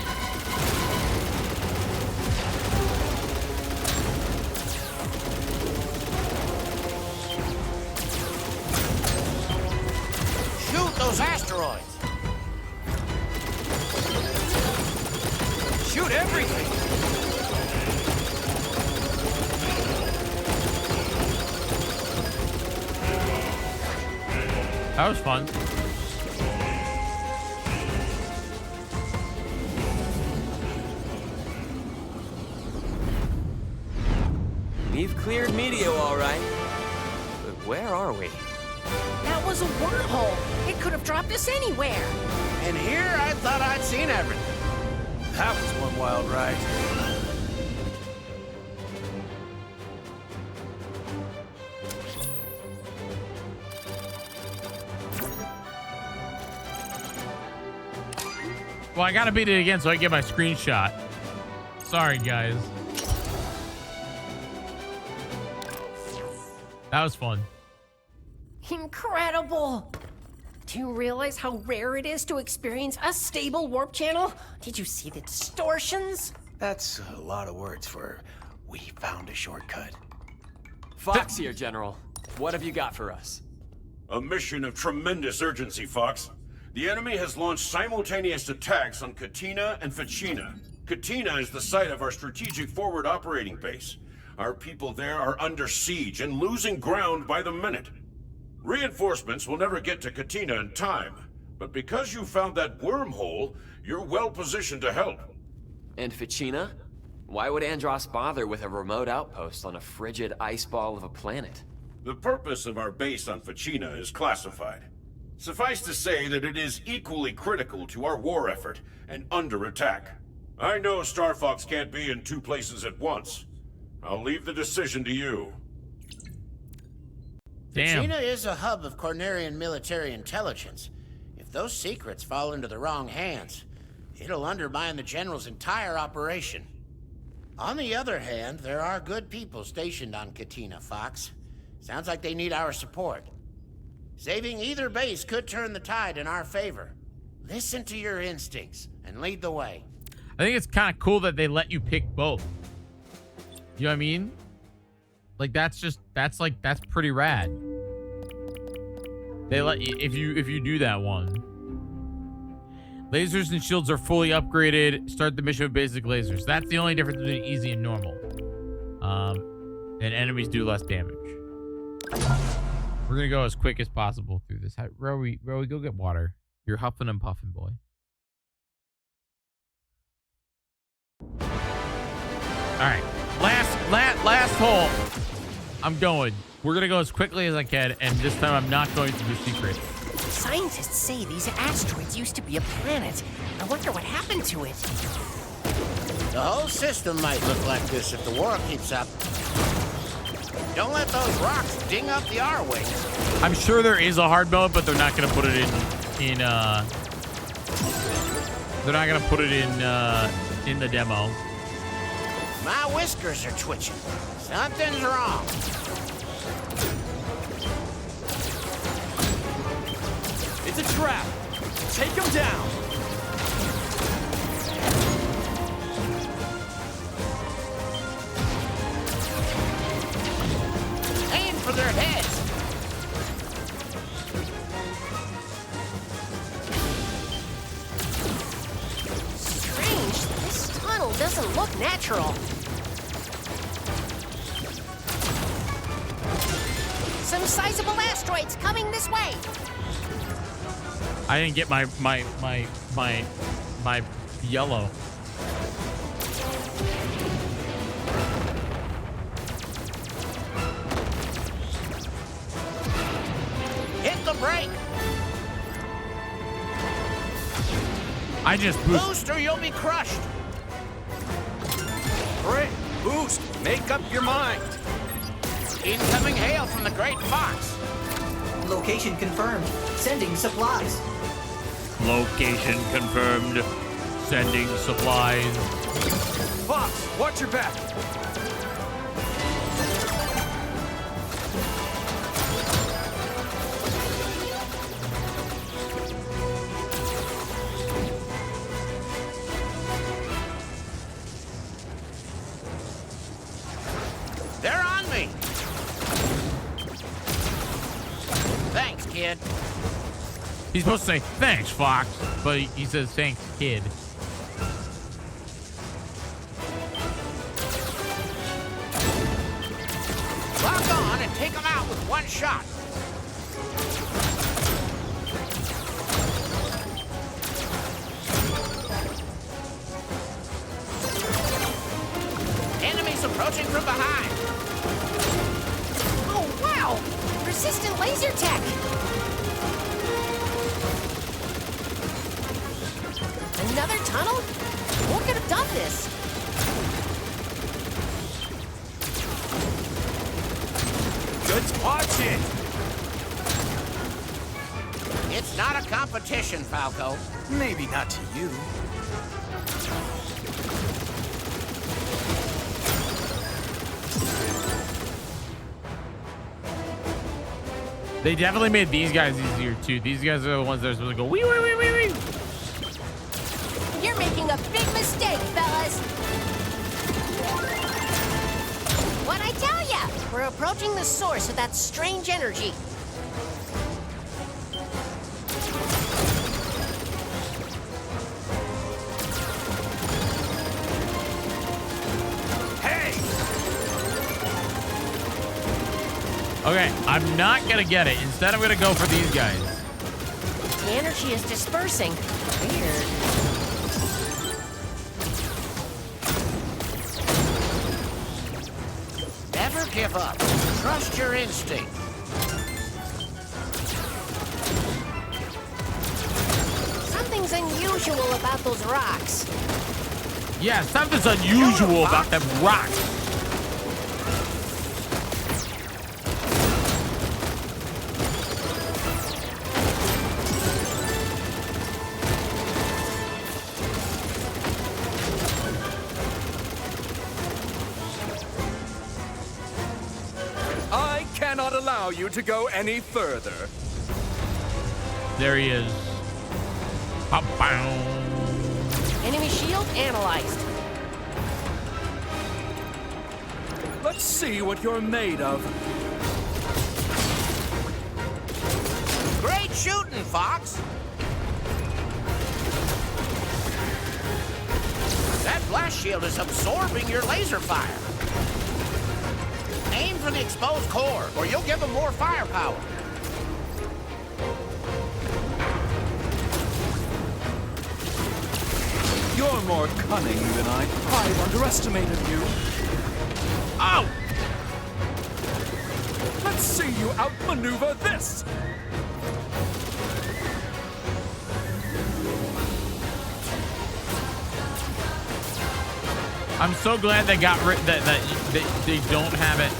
Shoot those asteroids. Shoot everything.
That was fun.
We've cleared Medio, all right. But where are we?
That was a wormhole. It could have dropped us anywhere.
And here I thought I'd seen everything.
That was one wild ride.
Well, I gotta beat it again so I can get my screenshot. Sorry, guys. That was fun.
Incredible! Do you realize how rare it is to experience a stable warp channel? Did you see the distortions?
That's a lot of words for we found a shortcut.
Fox here, General. What have you got for us?
A mission of tremendous urgency, Fox. The enemy has launched simultaneous attacks on Katina and Fachina. Katina is the site of our strategic forward operating base. Our people there are under siege and losing ground by the minute. Reinforcements will never get to Katina in time, but because you found that wormhole, you're well positioned to help.
And Fachina? Why would Andros bother with a remote outpost on a frigid ice ball of a planet?
The purpose of our base on Fachina is classified. Suffice to say that it is equally critical to our war effort and under attack. I know Star Fox can't be in two places at once. I'll leave the decision to you.
Damn.
Fachina is a hub of Cornerian military intelligence. If those secrets fall into the wrong hands, it'll undermine the General's entire operation. On the other hand, there are good people stationed on Katina, Fox. Sounds like they need our support. Saving either base could turn the tide in our favor. Listen to your instincts and lead the way.
I think it's kind of cool that they let you pick both. You know what I mean? Like that's pretty rad. They let you if you do that one. Lasers and shields are fully upgraded. Start the mission with basic lasers. That's the only difference between easy and normal. And enemies do less damage. We're gonna go as quick as possible through this. Rowie, go get water. You're huffing and puffing, boy. All right, last hole. I'm going. We're gonna go as quickly as I can, and this time I'm not going through the secret.
Scientists say these asteroids used to be a planet. I wonder what happened to it.
The whole system might look like this if the war keeps up. Don't let those rocks ding up the R-wing.
I'm sure there is a hard mode, but they're not gonna put it in the demo.
My whiskers are twitching. Something's wrong.
It's a trap. Take him down.
Aim for their heads.
Strange. This tunnel doesn't look natural. Some sizable asteroids coming this way.
I didn't get my yellow.
Hit the brake.
I just
boost or you'll be crushed.
Brake, boost, make up your mind.
Incoming hail from the Great Fox.
Location confirmed. Sending supplies.
Location confirmed. Sending supplies.
Fox, watch your back.
They're on me. Thanks, kid.
He's supposed to say, thanks, Fox. But he says, thanks, kid.
Lock on and take them out with one shot. Enemies approaching from behind.
Oh, wow! Resistant laser tech! Another tunnel? Who could have done this?
Let's watch it!
It's not a competition, Falco.
Maybe not to you.
They definitely made these guys easier too. These guys are the ones that are supposed to go wee wee wee wee wee.
You're making a big mistake, fellas. What'd I tell ya? We're approaching the source of that strange energy.
Okay, I'm not gonna get it. Instead, I'm gonna go for these guys.
The energy is dispersing. Weird.
Never give up. Trust your instinct.
Something's unusual about those rocks.
Yeah, something's unusual about them rocks.
I cannot allow you to go any further.
There he is. Ba-bow.
Enemy shield analyzed.
Let's see what you're made of.
Great shooting, Fox. That blast shield is absorbing your laser fire. Aim for the exposed core, or you'll give them more firepower.
You're more cunning than I've underestimated you.
Oh!
Let's see you outmaneuver this!
I'm so glad they got rid that they don't have it.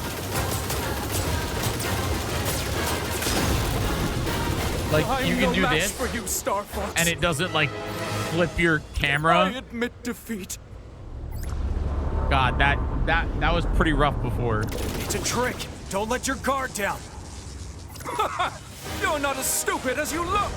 Like you can do this,
for you, Star Fox.
and it doesn't like flip your camera.
I admit defeat.
God, that was pretty rough before.
It's a trick. Don't let your guard down.
You're not as stupid as you look.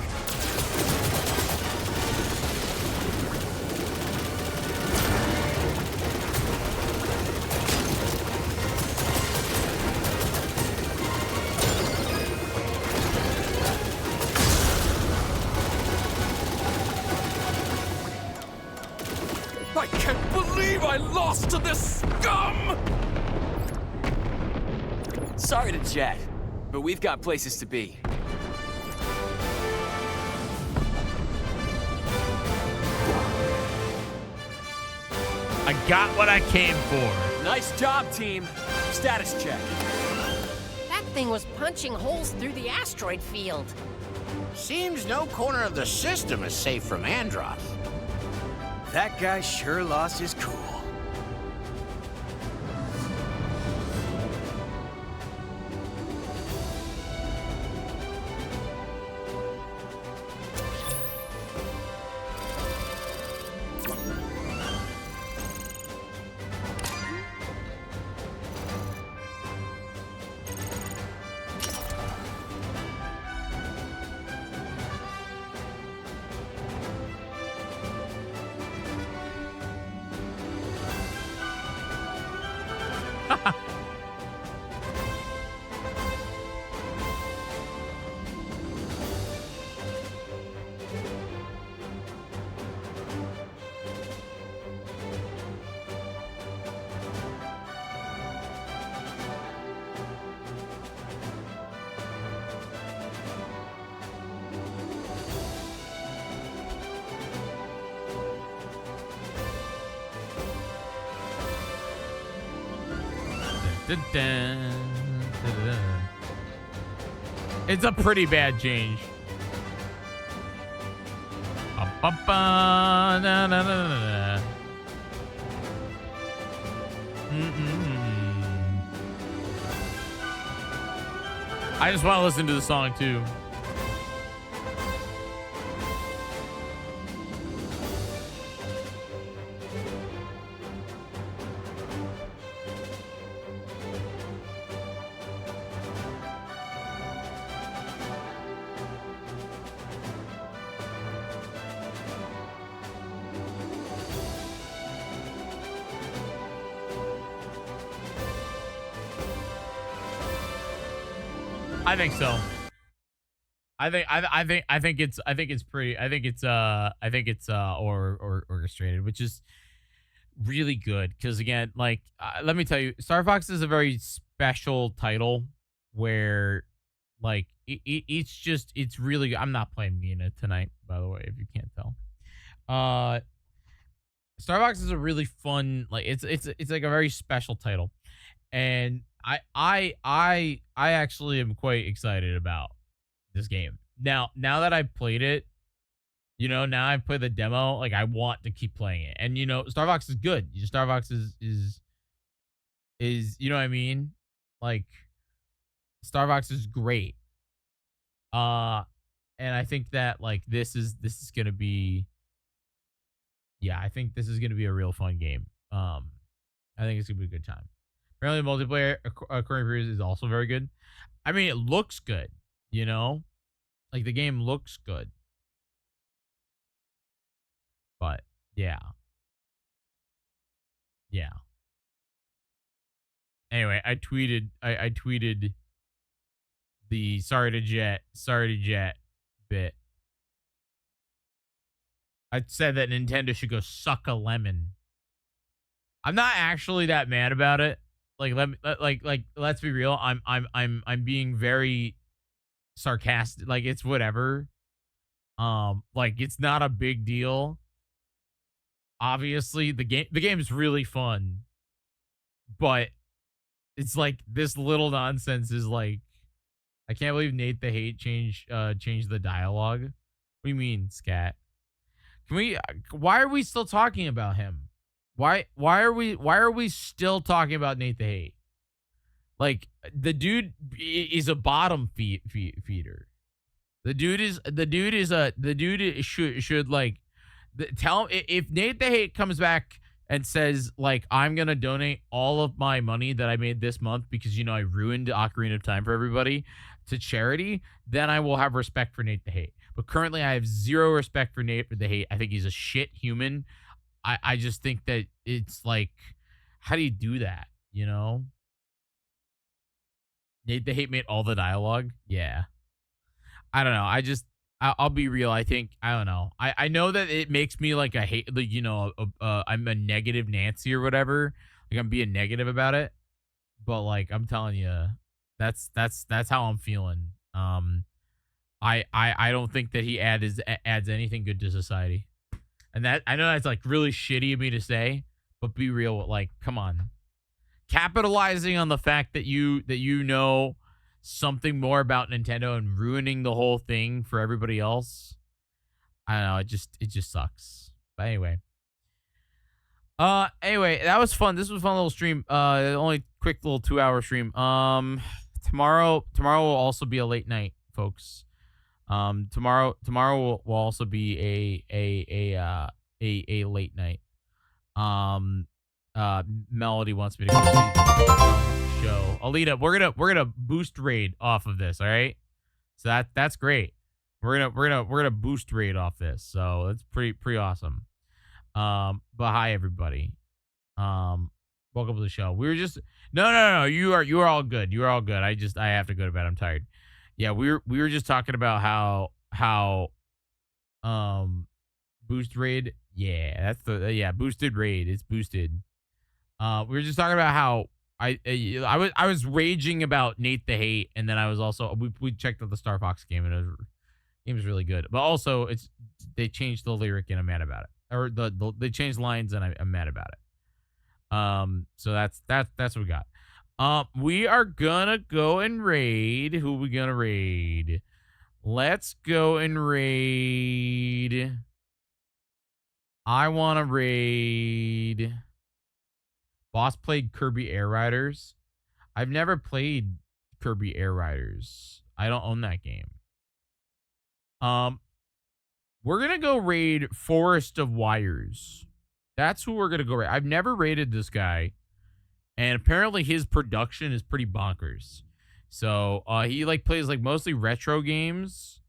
I can't believe I lost to this scum!
Sorry to jet, but we've got places to be.
I got what I came for.
Nice job, team. Status check.
That thing was punching holes through the asteroid field.
Seems no corner of the system is safe from Andross.
That guy sure lost his cool.
Dun-dun, dun-dun. It's a pretty bad change. Ba-ba-ba, na-na-na-na-na. I just want to listen to the song too. I think so. I think it's orchestrated, which is really good because again, like let me tell you, Star Fox is a very special title where like it's really good. I'm not playing Mina tonight, by the way, if you can't tell. Star Fox is a really fun, like it's like a very special title, and I actually am quite excited about this game. Now that I've played it, you know, now I've played the demo, like I want to keep playing it. And you know, Star Fox is good. Star Fox is you know what I mean? Like Star Fox is great. And I think that like this is going to be, yeah, I think this is going to be a real fun game. I think it's going to be a good time. Apparently multiplayer current period is also very good. I mean, it looks good, you know? Like the game looks good. But yeah. Yeah. Anyway, I tweeted the sorry to jet bit. I said that Nintendo should go suck a lemon. I'm not actually that mad about it. Like let's be real. I'm being very sarcastic. Like it's whatever. Like it's not a big deal. Obviously, the game is really fun. But it's like this little nonsense is like, I can't believe Nate the Hate changed the dialogue. What do you mean, Scat? Can we? Why are we still talking about him? Why are we still talking about Nate the Hate? Like the dude is a bottom feeder. The dude should like tell him if Nate the Hate comes back and says like, I'm gonna donate all of my money that I made this month because you know I ruined Ocarina of Time for everybody to charity, then I will have respect for Nate the Hate. But currently I have zero respect for Nate the Hate. I think he's a shit human. I just think that it's like, how do you do that? You know? Nate the Hate made all the dialogue. Yeah. I don't know. I'll be real. I think, I don't know. I know that it makes me like a hate, like, you know, I'm a negative Nancy or whatever. Like I'm being negative about it. But like, I'm telling you, that's how I'm feeling. I don't think that he adds anything good to society. And that, I know that's like really shitty of me to say, but be real. Like, come on. Capitalizing on the fact that you know something more about Nintendo and ruining the whole thing for everybody else. I don't know. It just sucks. But anyway. Anyway, that was fun. This was a fun little stream. Only quick little 2-hour stream. Tomorrow will also be a late night, folks. Tomorrow will also be a late night. Melody wants me to go see the show. Alita, we're gonna boost raid off of this, all right? So that's great. We're gonna boost raid off this. So that's pretty awesome. But hi everybody. Welcome to the show. We were just no. You are all good. You are all good. I have to go to bed. I'm tired. Yeah, we were just talking about how boost raid. Yeah, that's the boosted raid. It's boosted. We were just talking about how I was raging about Nate the Hate, and then I was also we checked out the Star Fox game, and the game was really good. But also they changed the lyric, and I'm mad about it. Or they changed lines, and I'm mad about it. So that's what we got. We are gonna go and raid. Who we gonna raid? Let's go and raid. I want to raid. Boss played Kirby Air Riders. I've never played Kirby Air Riders. I don't own that game. We're gonna go raid Forest of Wires. That's who we're gonna go raid. I've never raided this guy, and apparently his production is pretty bonkers. So he like plays like mostly retro games,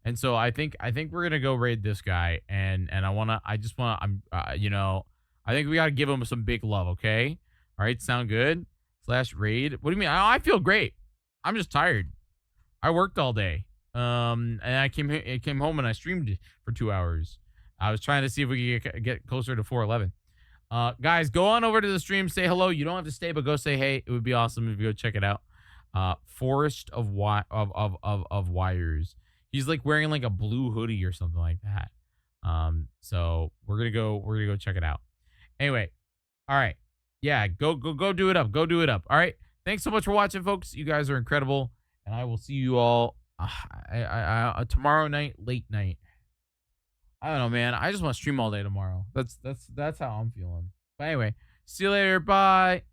and so I think we're gonna go raid this guy, and I think we gotta give him some big love. Okay, all right, sound good? /raid. What do you mean? I feel great. I'm just tired. I worked all day. And I came home and I streamed for 2 hours. I was trying to see if we could get closer to 411. Guys, go on over to the stream, say hello. You don't have to stay, but go say hey. It would be awesome if you go check it out. Forest of Wires. He's like wearing like a blue hoodie or something like that. So we're gonna go check it out. Anyway, all right. Yeah, go do it up. Go do it up. All right. Thanks so much for watching, folks. You guys are incredible, and I will see you all tomorrow night, late night. I don't know, man. I just want to stream all day tomorrow. That's how I'm feeling. But anyway, see you later. Bye.